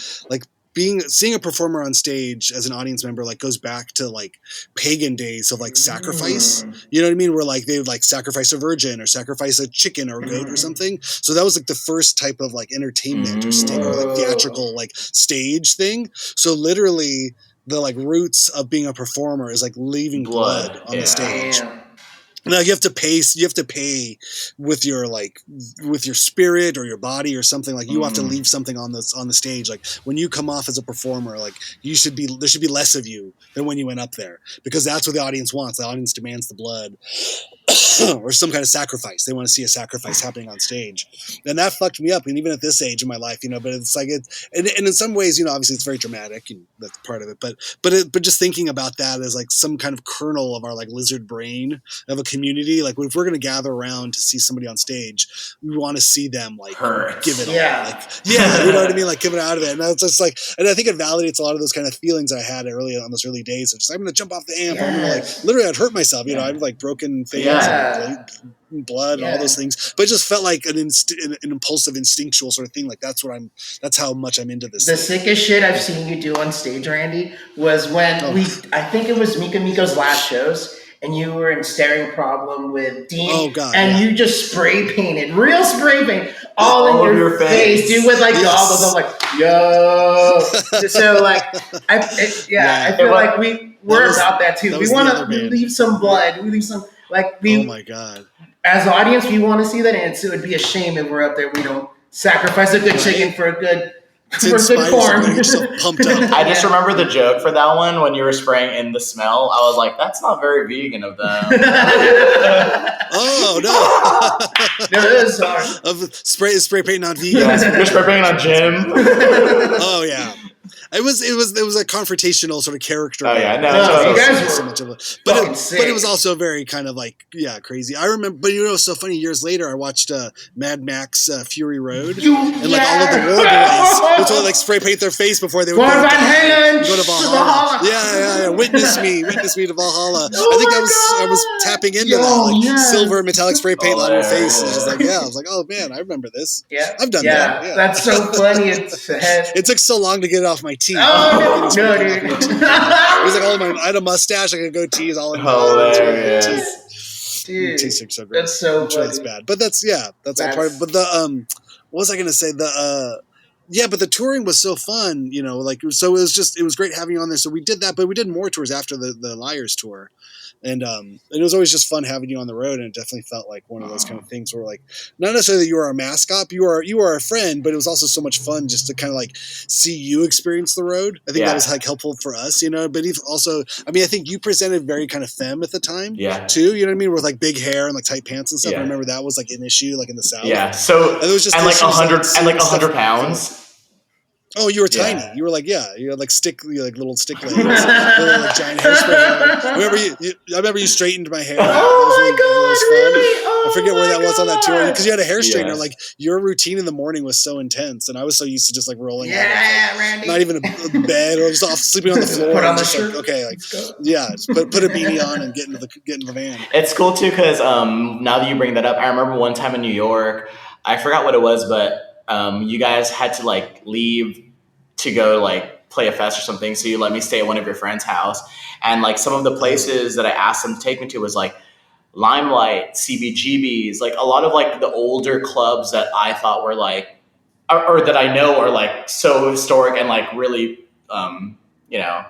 seeing a performer on stage as an audience member like goes back to like pagan days of like sacrifice. You know what I mean? Where like they would like sacrifice a virgin or sacrifice a chicken or a goat or something. So that was like the first type of like entertainment or like theatrical like stage thing. So literally the like roots of being a performer is like leaving blood on the stage. Now you have to pay with your spirit or your body or something. Like you have to leave something on the stage. Like when you come off as a performer, like there should be less of you than when you went up there, because that's what the audience wants. The audience demands the blood or some kind of sacrifice. They want to see a sacrifice happening on stage, and that fucked me up. And even at this age in my life, but it's like and in some ways, obviously it's very dramatic and that's part of it. But just thinking about that as like some kind of kernel of our like lizard brain of a community, like if we're going to gather around to see somebody on stage, we want to see them like give it all. Like, you know what I mean? Like give it out of it. And that's just like, and I think it validates a lot of those kind of feelings I had on those early days of just, I'm going to jump off the amp. I'm going to like, literally I'd hurt myself, I'd like broken things and blood and all those things, but it just felt like an impulsive instinctual sort of thing. Like that's how much I'm into this. The sickest shit I've seen you do on stage, Randy, was when I think it was Mika Miko's last shows, and you were in Staring Problem with Dean. Oh, God. And you just spray painted, real spray paint, all in your face, dude, with like goggles. I'm like, yo. So like, I feel like we're about that too. We want to leave some blood. We leave some, like, oh my God. As an audience, we want to see that, and it would be a shame if we're up there, we don't sacrifice a good chicken for a good corn. Pumped up. I just remember the joke for that one when you were spraying in the smell. I was like, that's not very vegan of them. Oh no! No, it is hard. Of spray paint not vegan. You're spray painting on Jim. Oh yeah. It was a confrontational sort of character. Oh yeah, no, you guys were so much of but it was also very kind of like crazy. I remember, but it's so funny. Years later, I watched Mad Max Fury Road, and like all of the war boys would like spray paint their face before they would go to Valhalla. Yeah. Witness me to Valhalla. I think I was tapping into that like silver metallic spray paint on your face. And just like I was like, oh man, I remember this. Yeah, I've done that. Yeah, that's so funny. It took so long to get it off my teeth. Oh, no, dude. It was like I had a mustache, I could go tease all in hilarious. Dude, teeth are so great. That's so funny. That's bad. But that's all part of, but the what was I gonna say? But the touring was so fun, so it was great having you on there. So we did that, but we did more tours after the Liars tour. And it was always just fun having you on the road, and it definitely felt like one of those kind of things where like not necessarily that you were our mascot, you were a friend, but it was also so much fun just to kind of like see you experience the road. I think that was like helpful for us, but also, I mean, I think you presented very kind of femme at the time, too. You know what I mean? With like big hair and like tight pants and stuff. I remember that was like an issue, like in the South. Yeah. So and it was just and like 100 pounds. Oh, you were Yeah. tiny. You were like, you had like little stick legs, little like giant hairspray. I remember you straightened my hair. Oh my That was God, fun. really? Oh I forget where my that was on that tour God. because you had a hair straightener. Yes. Like your routine in the morning was so intense, and I was so used to just like rolling out of Yeah, Randy. not even a bed or just off sleeping on the floor. Put on and the just shirt. like okay, like Let's go. just put a beanie on and get into the van. It's cool too because now that you bring that up, I remember one time in New York, I forgot what it was, but you guys had to like leave to go like play a fest or something. So you let me stay at one of your friends' house, and like some of the places that I asked them to take me to was like Limelight, CBGB's, like a lot of like the older clubs that I thought were like, or that I know are like so historic and like really, you know,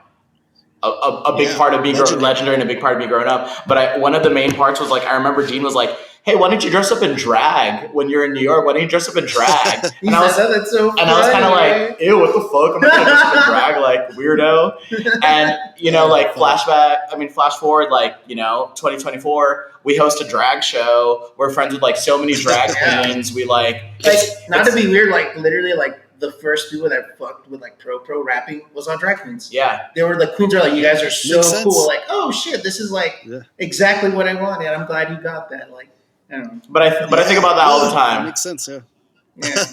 a big part of me legendary and a big part of me growing up. But one of the main parts was like, I remember Dean was like, hey, why don't you dress up in drag when you're in New York? Why don't you dress up in drag? And I was, that's so funny, and I was kind of like, ew, what the fuck? I'm not gonna dress up in drag, like weirdo. And you know, like flash forward, like, you know, 2024, we host a drag show. We're friends with like so many drag queens. We like not to be weird, like literally like the first people that fucked with like pro rapping was on drag queens. Yeah. They were like, queens are like, you guys are so cool. Like, oh shit, this is like exactly what I wanted. I'm glad you got that. Like, I don't know. But I think about that all the time. That makes sense, yeah. Yeah.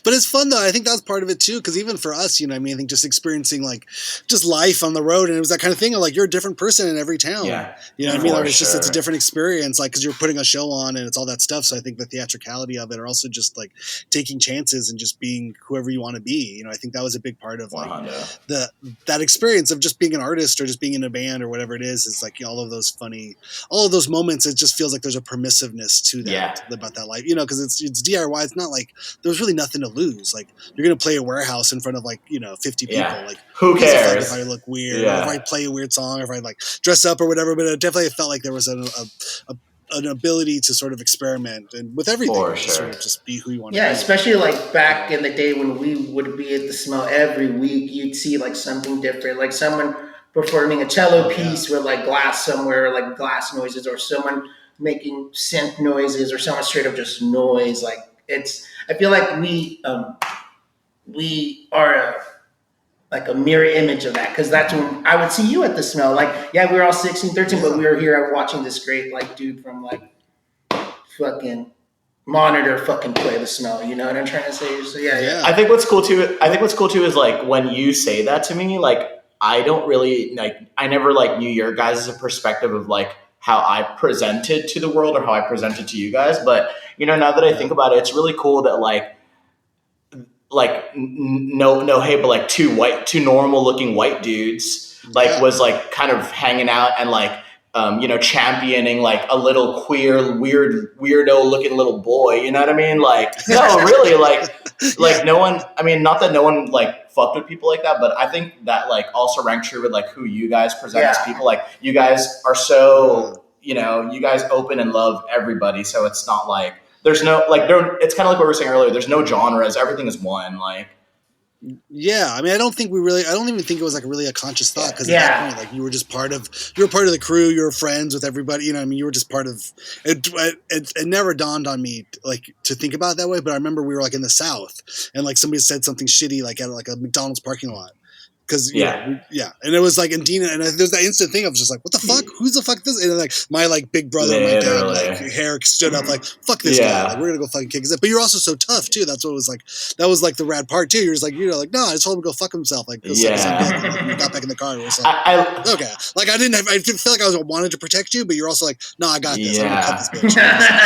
But it's fun though. I think that's part of it too, because even for us, you know, I mean, I think just experiencing like just life on the road, and it was that kind of thing of like you're a different person in every town. Yeah, you know what I mean? Like, it's just it's a different experience, like because you're putting a show on and it's all that stuff. So I think the theatricality of it, or also just like taking chances and just being whoever you want to be. You know, I think that was a big part of like that experience of just being an artist or just being in a band or whatever it is. It's like all of those moments. It just feels like there's a permissiveness to that about that life. You know, because it's DIY. It's not like there's really nothing to lose. Like you're gonna play a warehouse in front of like 50 people. Like who cares if I look weird or if I play a weird song or if I like dress up or whatever. But it definitely felt like there was an ability to sort of experiment and with everything, sort of just be who you want to be. Yeah, especially like back in the day when we would be at the Smell every week, you'd see like something different, like someone performing a cello piece with like glass somewhere, like glass noises, or someone making synth noises, or someone straight up just noise. Like I feel like we are like a mirror image of that, because that's when I would see you at the Smell. Like, yeah, we were all 16, 13, but we were here watching this great like dude from like fucking Monitor fucking play the Smell. You know what I'm trying to say? So yeah. I think what's cool too is like when you say that to me, like I don't really like, I never like knew your guys' perspective of like how I presented to the world or how I presented to you guys. But you know, now that I think about it, it's really cool that no hate, but like two normal looking white dudes was like kind of hanging out and like championing like a little queer weirdo looking little boy, you know what I mean? Like no, really, like no one, I mean, not that no one like fucked with people like that, but I think that like also rang true with like who you guys present as people. Like you guys are so you guys open and love everybody, so it's not like there's no like it's kind of like what we were saying earlier, there's no genres, everything is one. Like I mean, I don't even think it was like really a conscious thought, because at that point, like you were part of the crew, you were friends with everybody, you know what I mean? You were just part of it. It never dawned on me like to think about it that way, but I remember we were like in the South and like somebody said something shitty like at like a McDonald's parking lot. Because and it was like, and Dina, and there's that instant thing of just like, what the fuck? Who's the fuck this? And then, like my like big brother, my dad, like hair stood up, like fuck this guy, like we're gonna go fucking kick his ass. But you're also so tough too. That's what was like. That was like the rad part too. You're just like, like, no, I just told him to go fuck himself. Like, go suck his dick. And we got back in the car. And it was like, okay, like I didn't feel like I wanted to protect you, but you're also like, no, I got this. I'm gonna cut this bitch.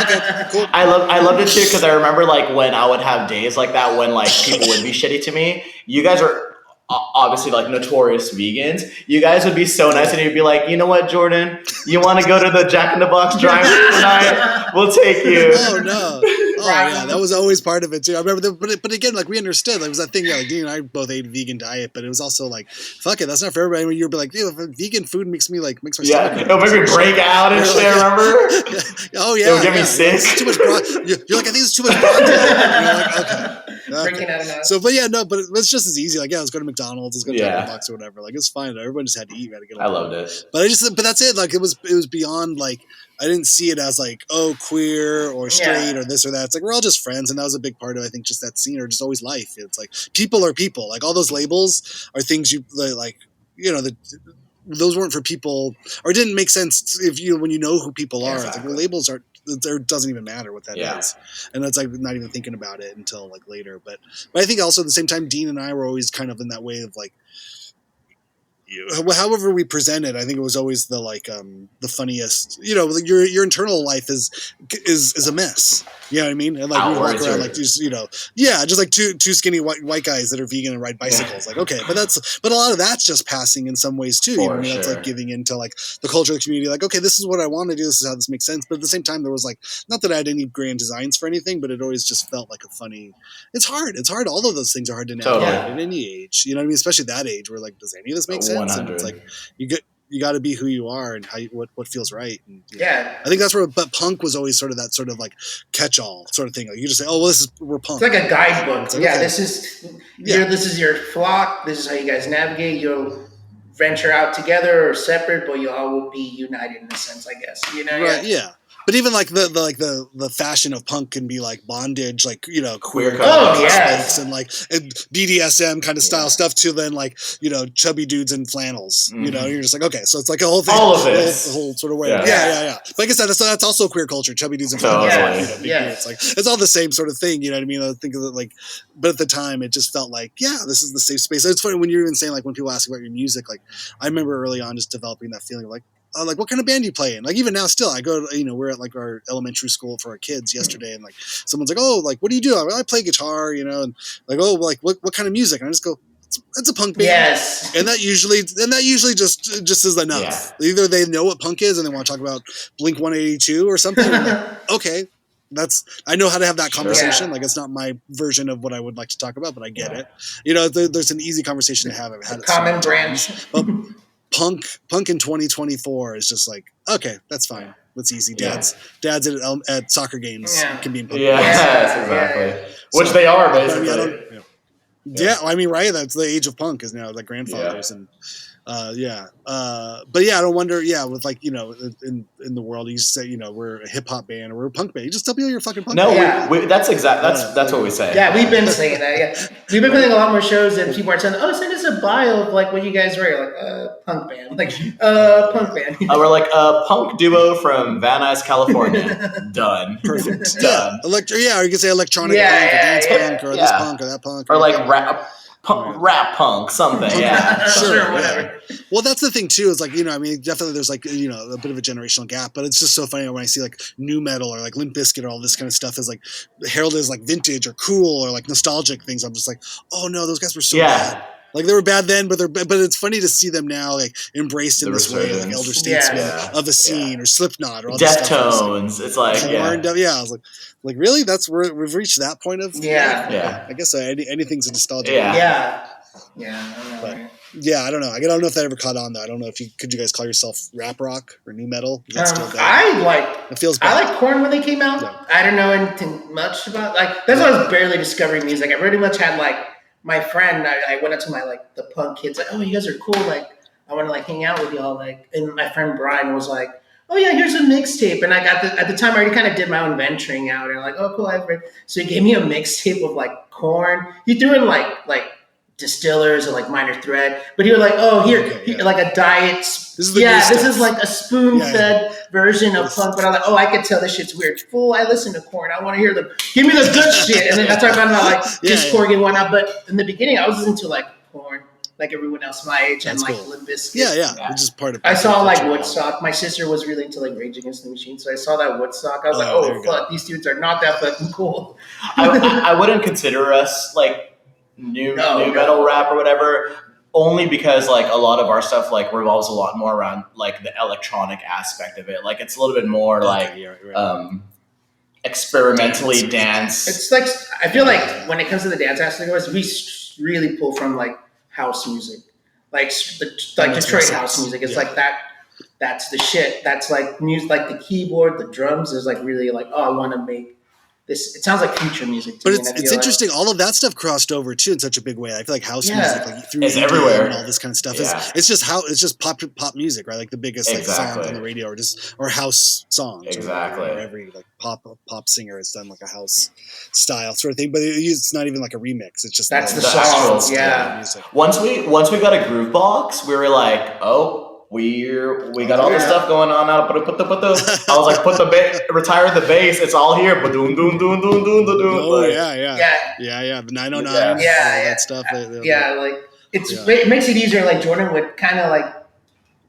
Okay, cool. I loved it too, because I remember like when I would have days like that when like people would be shitty to me. You guys are obviously like notorious vegans. You guys would be so nice, and you'd be like, you know what, Jordan, you want to go to the Jack in the Box drive-thru tonight? We'll take you. Oh no. Oh yeah, that was always part of it too. I remember, but again, like we understood. Like, it was that thing. Like Dean and I both ate a vegan diet, but it was also like, fuck it, that's not for everybody. When you'd be like, vegan food makes my stomach. It'll make me break out and shit. Remember? Oh yeah, it'll get me sick. Too much broth. You're like, I think it's too much broth. You're like, okay. Breaking out of that. So, but yeah, no, but it's just as easy. Like, yeah, let's go to McDonald's, let's go to Yeah. Starbucks or whatever. Like, it's fine. Everyone just had to eat. We had to get I loved it. but that's it. Like, it was beyond like, I didn't see it as like, oh, queer or straight or this or that. It's like, we're all just friends. And that was a big part of, I think, just that scene or just always life. It's like, people are people. Like, all those labels are things you like, you know, those weren't for people, or it didn't make sense when you know who people are. It's like, well, labels are, there doesn't even matter what that is, and it's like not even thinking about it until like later. But I think also at the same time, Dean and I were always kind of in that way of like, however we presented, I think it was always the like the funniest. You know, your internal life is a mess. You know what I mean? And like we walk around like these, you know, just like two skinny white guys that are vegan and ride bicycles. Like, okay, but a lot of that's just passing in some ways too. You know, that's like giving into like the culture of the community. Like, okay, this is what I want to do. This is how this makes sense. But at the same time, there was like, not that I had any grand designs for anything, but it always just felt like a funny. It's hard. All of those things are hard to navigate at any age. You know what I mean? Especially that age where like, does any of this make sense? 100. And it's like you got to be who you are and what feels right. And, I think that's where. But punk was always sort of that sort of like catch-all sort of thing. Like you just say, oh, well, we're punk. It's like a guidebook. Like, this is your flock. This is how you guys navigate. You'll venture out together or separate, but you all will be united in a sense, I guess. You know, right? Yeah. But even like the fashion of punk can be like bondage, like, you know, queer and like and BDSM kind of style stuff to then like, you know, chubby dudes in flannels. You know, you're just like, okay, so it's like a whole thing, all of this, the whole sort of way. Yeah. But like I said, that's also queer culture. Chubby dudes in flannels. It's like it's all the same sort of thing. You know what I mean? I think of it like, but at the time, it just felt like, this is the safe space. It's funny when you're even saying like when people ask about your music, like I remember early on just developing that feeling of like, what kind of band do you play in? Like even now still, I go to, you know, we're at like our elementary school for our kids yesterday, and like someone's like, oh, like what do you do? I play guitar, you know, and like, oh, like what kind of music? And I just go, it's a punk band. Yes. And that usually just is enough. Yeah. Either they know what punk is and they want to talk about Blink 182 or something. Like, okay. I know how to have that conversation. Yeah. Like it's not my version of what I would like to talk about, but I get it. You know, there's an easy conversation to have. I've had it common branch. Punk in 2024 is just like, okay, that's fine. That's easy. Dads at soccer games can be in punk. Exactly. Which they are basically. I mean, right? That's the age of punk is now like grandfathers and. But I don't wonder. With like, you know, in the world, you say, you know, we're a hip hop band or we're a punk band. You just tell people you're a fucking punk band. No, that's what we say. Yeah, we've been saying that. Yeah, we've been playing a lot more shows and people are saying, "Oh, send us a bio of like what you guys were like, punk band, like punk band." We're like a punk duo from Van Nuys, California. Done. Perfect. Done. Or you can say electronic punk or dance punk or this punk or that punk or like rap. Rap punk, something, sure, whatever. Well, that's the thing too. Is like, you know, I mean, definitely there's like, you know, a bit of a generational gap, but it's just so funny when I see like new metal or like Limp Bizkit or all this kind of stuff is like heralded as like vintage or cool or like nostalgic things. I'm just like, oh no, those guys were so bad. Like they were bad then, but it's funny to see them now like embraced in this way, like elder statesmen of a scene or Slipknot or all this stuff. Deftones. It's like I was like really, that's where we've reached that point of I guess anything's a nostalgia. I don't know. I don't know if that ever caught on though. I don't know if could you guys call yourself rap rock or new metal? Is that still it feels bad. I like Korn when they came out. Yeah. I don't know anything much about like that's why I was barely discovering music. I pretty much had like my friend. I went up to my like the punk kids like, oh, you guys are cool. Like I want to like hang out with y'all. Like, and my friend Brian was like, oh yeah, here's a mixtape. And I got at the time I already kind of did my own venturing out and like, oh cool, so he gave me a mixtape of like Korn. He threw in like Distillers or like Minor Threat, but he was like, oh here like a diet. This is like a spoon-fed version of punk. But I'm like, oh, I could tell this shit's weird. Fool, I listen to Korn. I want to hear give me the good shit. And then that's why I found out like Discord and whatnot. But in the beginning, I was listening to like Korn, like everyone else my age, and like Limp Bizkit. Yeah. It's just part of. I saw like Woodstock. My sister was really into like Rage Against the Machine, so I saw that Woodstock. I was like, oh fuck, these dudes are not that fucking cool. I wouldn't consider us like new metal rap or whatever, only because like a lot of our stuff like revolves a lot more around like the electronic aspect of it. Like it's a little bit more experimentally dance. It's like I feel like when it comes to the dance aspect of us, we really pull from like house music, like Detroit house music. It's like that. That's the shit. That's like music, like the keyboard, the drums is like really like, oh, I want to make this. It sounds like future music. To But me, it's interesting. All of that stuff crossed over too in such a big way. I feel like house music, like through it's EDM everywhere, and all this kind of stuff. Yeah. It's just pop music, right? Like the biggest like songs on the radio, or house songs. Exactly. Or every like pop singer has done like a house style sort of thing. But it's not even like a remix. It's just that's like the song. Music. Once we got a groove box, we were like, oh. We got all this stuff going on now. Put the. I was like, retire the bass. It's all here. Ba-doom, doom, doom, doom, doom, doom. Oh yeah. The 909. That stuff. Like it makes it easier. Like Jordan would kind of like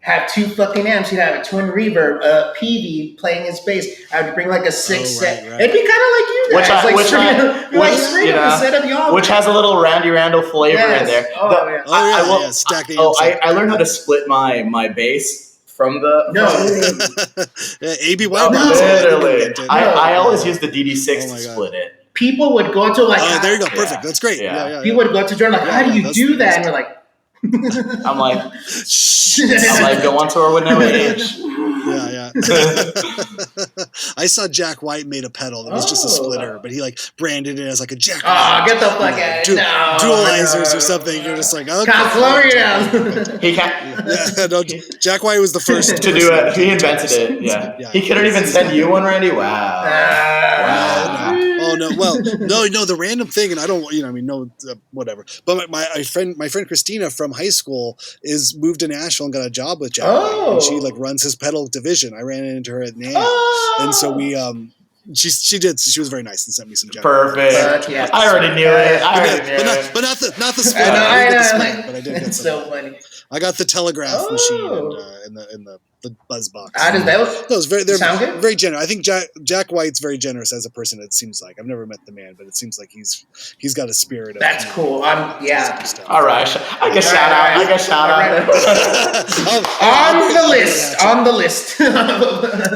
have two fucking amps. He'd have a twin reverb, a PV playing his bass. I would bring like a 6 set. Right. It'd be kind of like you guys, which has a little Randy Randall flavor in there. I learned how to split my bass from the AB literally. I always use the DD6 to split it. People would go to like, there you go, perfect. That's great. People would go to Jordan like, how do you do that? And you're like. I'm like, go on tour with no age. Yeah. I saw Jack White made a pedal that was just a splitter, but he like branded it as like a Jack White. Get the fuck out! Dualizers or something. You're just like, can't slow you down. He can't. Jack White was the first to do it. He invented it. Yeah. He couldn't even send you one, Randy. Wow. Oh no! Well, no. The random thing, and I don't, whatever. But my friend Christina from high school moved to Nashville and got a job with Jack White, and she like runs his pedal division. I ran into her at NAMM, and so we she was very nice and sent me some Jack Perfect. White. I already knew it. But not the split. I didn't get the split, but I did get some. So funny. I got the telegraph machine and the buzz box. How does that they're sound good? Very generous. I think Jack White's very generous as a person. It seems like I've never met the man, but it seems like he's got a spirit. That's cool. All right, I guess shout out. On the list.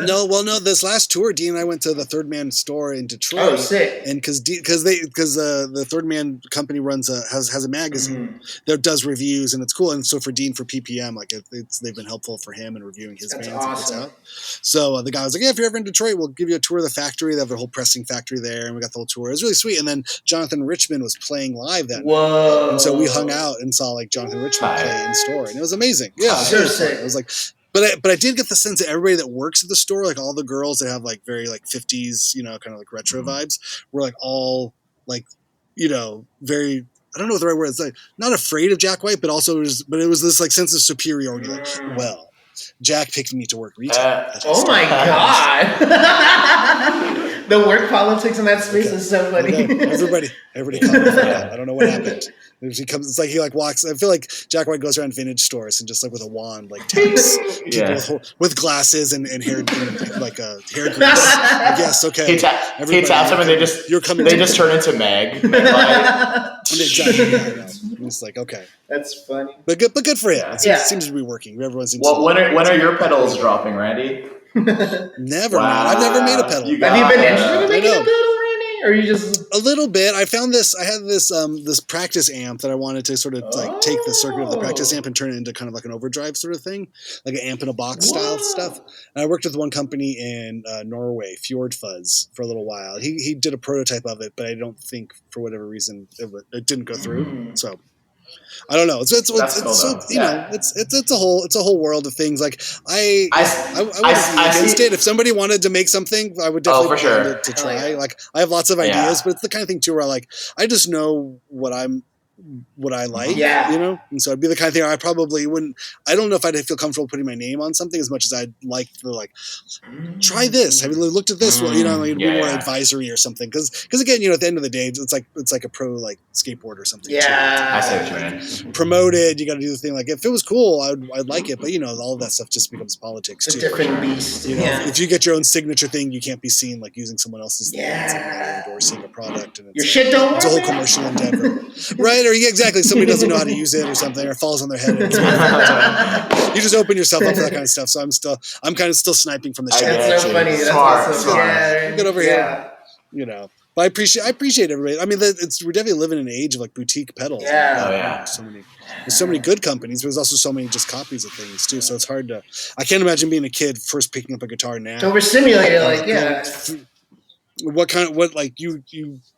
No. This last tour, Dean and I went to the Third Man store in Detroit. Oh, sick! And because the Third Man company has a magazine that does reviews, and it's cool. And so for Dean for PPM, like they've been helpful for him in reviewing his bands. Awesome. So the guy was like, "Yeah, if you're ever in Detroit, we'll give you a tour of the factory. They have their whole pressing factory there, and we got the whole tour. It was really sweet." And then Jonathan Richman was playing live that night, and so we hung out and saw like Jonathan Richman play in store, and it was amazing. Yeah, it was like. But I did get the sense that everybody that works at the store, like all the girls that have like very like 50s, kind of like retro vibes, were like all like, very. I don't know what the right word is. Like not afraid of Jack White, but also it was this like sense of superiority. Like, well, Jack picked me to work retail. Oh my god! The work politics in that space is so funny. Everybody called me for that. I don't know what happened. It's like he like walks. I feel like Jack White goes around vintage stores and just like with a wand like taps people with glasses and hair like hair grease. Like, yes, okay. He taps them and they just turn into Meg. Exactly. It's like okay. That's funny. But good for him. It seems to be working. Everyone seems. Well, when are your pedals dropping, Randy? Never, man. I've never made a pedal. Have you been interested in making a pedal, Randy? Or you just a little bit? I found this. I had this practice amp that I wanted to sort of like take the circuit of the practice amp and turn it into kind of like an overdrive sort of thing, like an amp in a box style stuff. And I worked with one company in Norway, Fjord Fuzz, for a little while. He did a prototype of it, but I don't think for whatever reason it didn't go through. So. I don't know. It's a whole world of things. Like I wouldn't be against it. If somebody wanted to make something, I would definitely want to try. Like I have lots of ideas, but it's the kind of thing too where like I just know what I like, and so it'd be the kind of thing I probably wouldn't. I don't know if I'd feel comfortable putting my name on something as much as I'd like to like try this. Have you looked at this? Well, it'd be more advisory or something. Because again, at the end of the day, it's like a pro like skateboard or something. Yeah, I see what you mean. Promoted, you got to do the thing. Like if it was cool, I'd like it. But all of that stuff just becomes politics too. It's a different beast. If you get your own signature thing, you can't be seen like using someone else's thing. It's like endorsing a product, and your shit don't work. It's a whole commercial endeavor, right? Or exactly, somebody doesn't know how to use it or something, or it falls on their head. You just open yourself up for that kind of stuff. So I'm kind of still sniping from the shadows. That's so funny. That's smart. Yeah, get over here. But I appreciate everybody. I mean, we're definitely living in an age of like boutique pedals. Yeah. There's so many good companies, but there's also so many just copies of things too. So it's hard to. I can't imagine being a kid first picking up a guitar now. Overstimulated,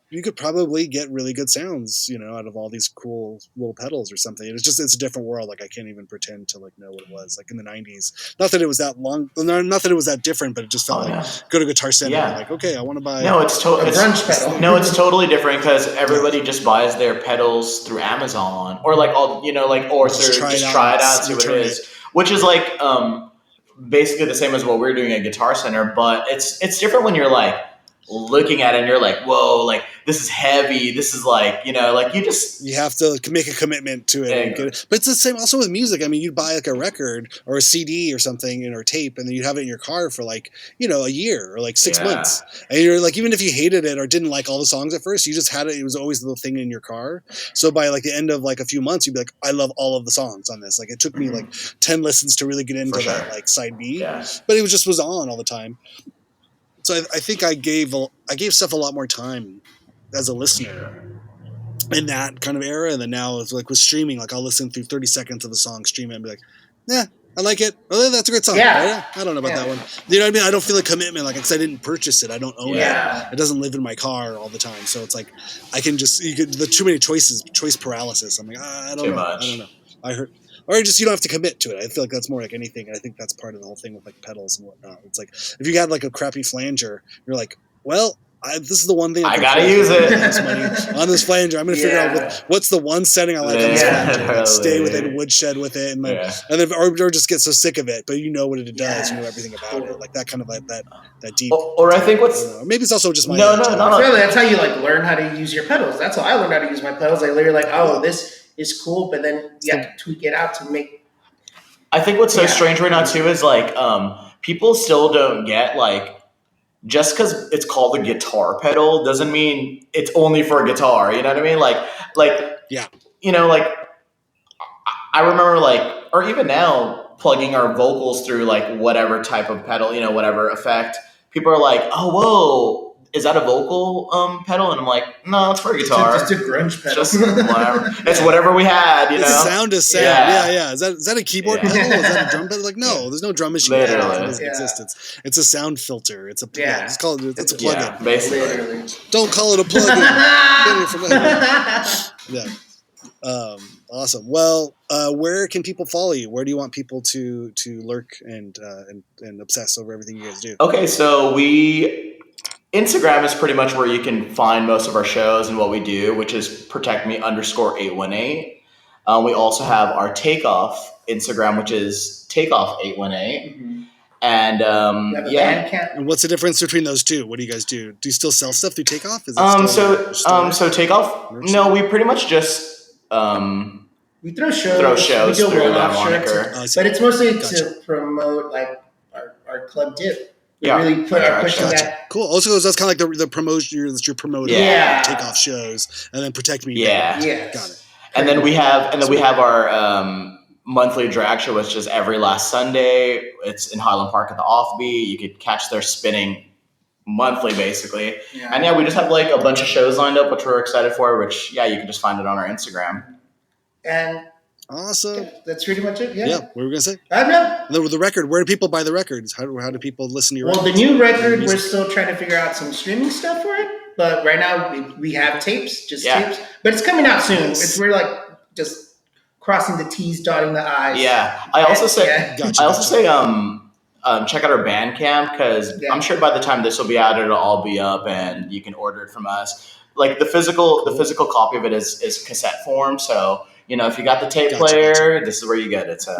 you could probably get really good sounds, out of all these cool little pedals or something. It's a different world. Like I can't even pretend to know what it was like in the 90s. Not that it was that long, not that it was that different, but it just felt go to Guitar Center. Yeah. Like, okay, I want to buy No, it's a brunch pedal. No, it's totally different because everybody just buys their pedals through Amazon or or just try it out, see what it is. Which is basically the same as what we're doing at Guitar Center, but it's different when you're looking at it and you're like, whoa, this is heavy. This is you have to make a commitment to it. But it's the same also with music. I mean, you'd buy a record or a CD or something, or tape, and then you'd have it in your car for a year or 6 months. And you're even if you hated it or didn't like all the songs at first, you just had it. It was always the thing in your car. So by the end of a few months, you'd be like, I love all of the songs on this. It took me 10 listens to really get into that side B, but it was on all the time. So I think I gave stuff a lot more time as a listener in that kind of era, and then now it's with streaming, I'll listen through 30 seconds of a song, stream it, and be like, I like it. Oh, that's a great song. Yeah. I don't know about that one. You know what I mean? I don't feel a commitment, because I didn't purchase it. I don't own it. It doesn't live in my car all the time. So it's I can just the too many choice paralysis. I'm I don't know. I heard. Or just you don't have to commit to it. I feel like that's more like anything. And I think that's part of the whole thing with pedals and whatnot. It's if you had a crappy flanger, you're well, this is the one thing I gotta use it on this flanger. I'm gonna figure out what's the one setting I like on this flanger. Stay with it, woodshed with it, and then or just get so sick of it. But you know what it does. You know everything about it. That kind of that deep. Or I think maybe it's also just my no. Really, that's how you learn how to use your pedals. That's how I learned how to use my pedals. I literally this is cool, but then you have to tweak it out to make. I think what's so strange right now too is people still don't get just because it's called a guitar pedal doesn't mean it's only for a guitar. You know what I mean? I remember or even now plugging our vocals through whatever type of pedal, whatever effect. People are oh, whoa. Is that a vocal pedal? And I'm no, it's for a guitar. It's just a grunge pedal. Just whatever. It's whatever we had, Sound is sound. Yeah. Is that a keyboard pedal? Is that a drum pedal? No, there's no drum machine. Literally. It doesn't exist. It's a sound filter. It's a it's a plugin. Yeah, basically. Literally. Don't call it a plugin. Awesome. Well, where can people follow you? Where do you want people to lurk and obsess over everything you guys do? Okay, so Instagram is pretty much where you can find most of our shows and what we do, which is protect me _818. We also have our Takeoff Instagram, which is Takeoff 818. Mm-hmm. And Bandcamp. And what's the difference between those two? What do you guys do? Do you still sell stuff through Takeoff? Is so Takeoff. No, we pretty much just we throw shows through that moniker. But it's mostly to promote our club dip. We really pushing that. Cool. Also, that's kind of the promotion that you're promoting. Takeoff shows, and then Protect Me. Yeah. Got it. And then we have our monthly drag show, which is every last Sunday. It's in Highland Park at the Offbeat. You could catch their spinning monthly, basically. Yeah. And we just have a bunch of shows lined up, which we're excited for. Which you can just find it on our Instagram. And. Awesome. That's pretty much it. Yeah. What were we gonna say? I don't know. The record. Where do people buy the records? How do people listen to your records? The new record, we're still trying to figure out some streaming stuff for it. But right now, we have tapes, tapes. But it's coming out soon. We're just crossing the T's, dotting the I's. Yeah. I also say, check out our Bandcamp because I'm sure by the time this will be out, it'll all be up and you can order it from us. The physical copy of it is cassette form, so. If you got the tape player, this is where you get it. So.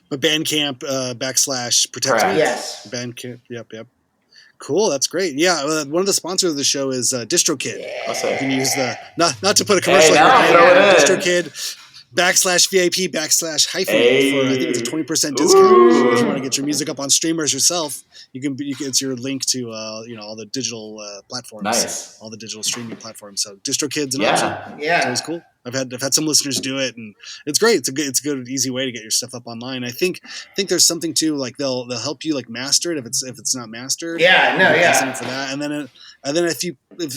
But Bandcamp / Protect Me. Yes. Bandcamp. Yep. Cool. That's great. Yeah. One of the sponsors of the show is DistroKid. Yeah. You can use the not to put a commercial. DistroKid / VIP / Hyphenate for I think it's a 20% discount. If you want to get your music up on streamers yourself, you can it's your link to all the digital platforms. Nice. All the digital streaming platforms. So DistroKid's an option. Yeah. That was cool. I've had some listeners do it, and it's great. It's a good easy way to get your stuff up online. I think there's something too, like they'll help you like master it if it's not mastered. Yeah, no, You pay yeah. something for that, and then if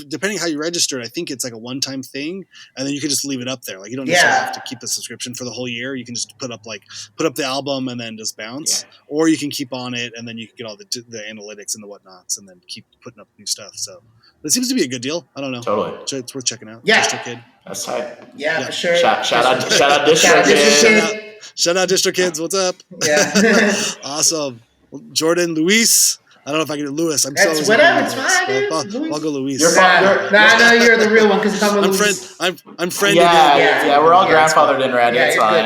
depending how you register it, I think it's like a one-time thing, and then you can just leave it up there. Like you don't necessarily have to keep the subscription for the whole year. You can just put up the album and then just bounce, or you can keep on it and then you can get all the analytics and the whatnots, and then keep putting up new stuff. So it seems to be a good deal. I don't know. Totally. It's worth checking out. Yeah. DistroKid. That's tight. Yeah, for sure. Shout out DistroKid. Shout out DistroKids. What's up? Yeah. Awesome. Jordan, Luis. I don't know if I can do Lewis. That's whatever. It's fine, dude. I'll go Luis. You're No, you're the real one because I'm Luis. I'm friended yeah, we're all grandfathered in, Randy. Yeah, it's fine. in.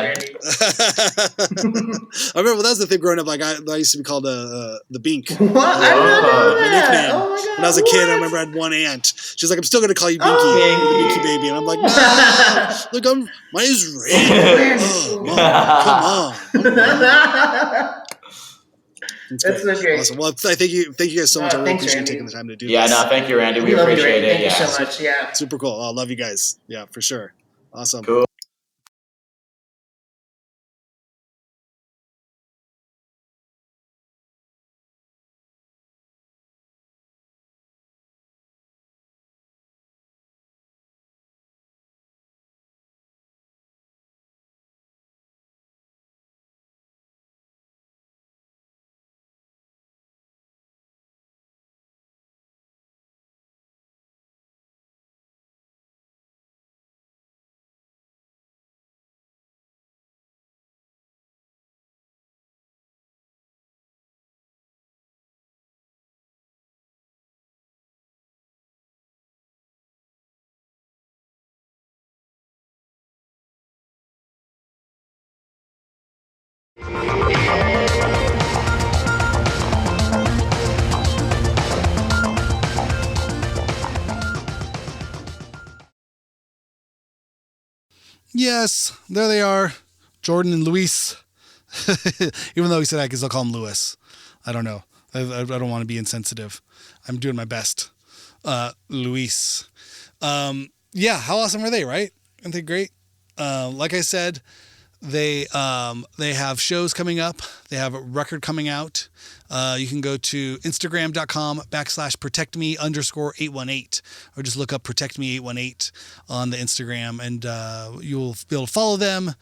I remember that was the thing growing up. Like I used to be called the Bink. What? I don't know My that. nickname. Oh my God. When I was a kid, I remember I had one aunt. She's like, I'm still going to call you Binky, the Binky baby. And I'm like, no, look, my name's Randy. Oh, Mom, come on. That's so great. Awesome. Well, thank you guys so much. I really Thanks, appreciate Randy. taking the time to do Yeah, this. no, thank you, Randy. We love you, appreciate Randy. it. Thank you so much. Yeah. Super cool. I love you guys. Yeah, for sure. Awesome. Cool. Yes, there they are, Jordan and Luis. Even though he said I guess I'll call him Lewis. I don't know. I don't want to be insensitive. I'm doing my best. Luis. Yeah, how awesome are they, right? Aren't they great? Like I said, they have shows coming up. They have a record coming out. You can go to Instagram.com/protectme_818 or just look up Protect Me 818 on the Instagram, and you'll be able to follow them,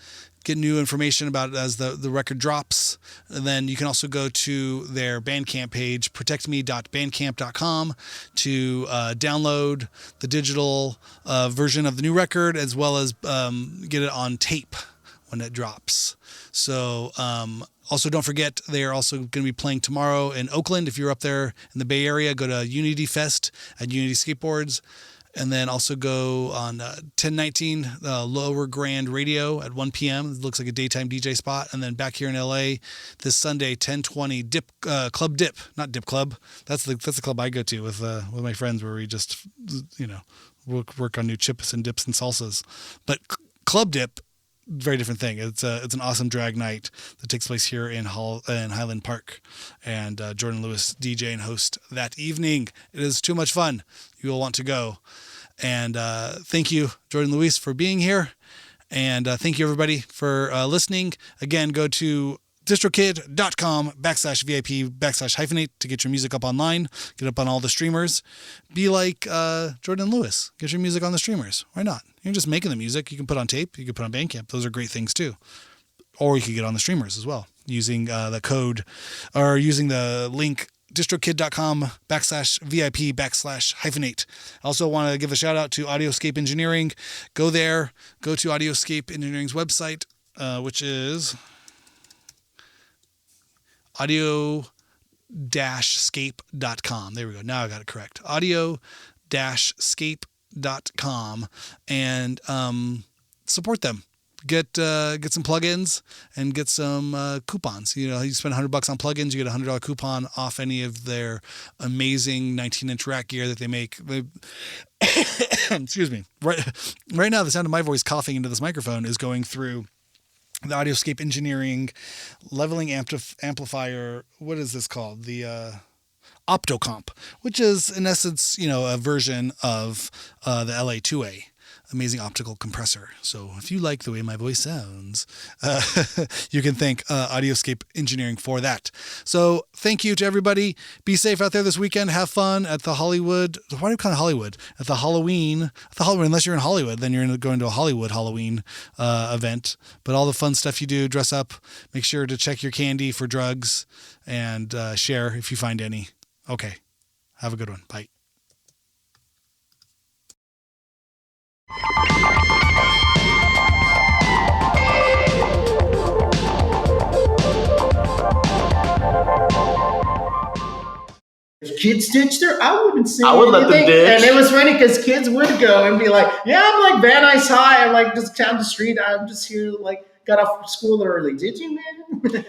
get new information about it as the record drops. And then you can also go to their Bandcamp page, protectme.bandcamp.com, to download the digital version of the new record, as well as get it on tape when it drops. So also don't forget, they are also going to be playing tomorrow in Oakland. If you're up there in the Bay Area, go to Unity Fest at Unity Skateboards. And then also go on 1019 Lower Grand Radio at 1 p.m. It looks like a daytime DJ spot. And then back here in LA this Sunday, 1020 Club Dip, not Dip Club. That's the club I go to with my friends, where we just work on new chips and dips and salsas. But Club Dip, very different thing. It's an awesome drag night that takes place here in Highland Park, and Jordan Lewis DJ and host that evening. It is too much fun. You will want to go. And thank you, Jordan Lewis, for being here, and thank you everybody for listening. Again, go to distrokid.com/VIP/hyphenate to get your music up online, get up on all the streamers. Be like Jordan Lewis, get your music on the streamers. Why not? You're just making the music. You can put on tape, you can put on Bandcamp. Those are great things too. Or you could get on the streamers as well using the code or using the link distrokid.com/VIP/hyphenate. I also want to give a shout out to Audioscape Engineering. Go there, go to Audioscape Engineering's website, which is audio-scape.com. There we go. Now I got it correct. audio-scape.com, and support them. Get some plugins and get some coupons. You know, you spend $100 on plugins, you get a $100 coupon off any of their amazing 19-inch rack gear that they make. Excuse me. Right now, the sound of my voice coughing into this microphone is going through the Audioscape Engineering leveling amplifier. What is this called? The Optocomp, which is in essence, a version of the LA2A. amazing optical compressor. So if you like the way my voice sounds, you can thank Audioscape Engineering for that. So thank you to everybody. Be safe out there this weekend. Have fun at the Hollywood. Why do you call it Hollywood? At the Halloween. Unless you're in Hollywood, then you're going to a Hollywood Halloween event. But all the fun stuff you do, dress up. Make sure to check your candy for drugs and share if you find any. Okay. Have a good one. Bye. If kids ditched her, I wouldn't say I would let them anything. ditch. And it was funny because kids would go and be like, yeah, I'm like Van Nuys High. I'm like just down the street. I'm just here, like got off school early. Did you, man?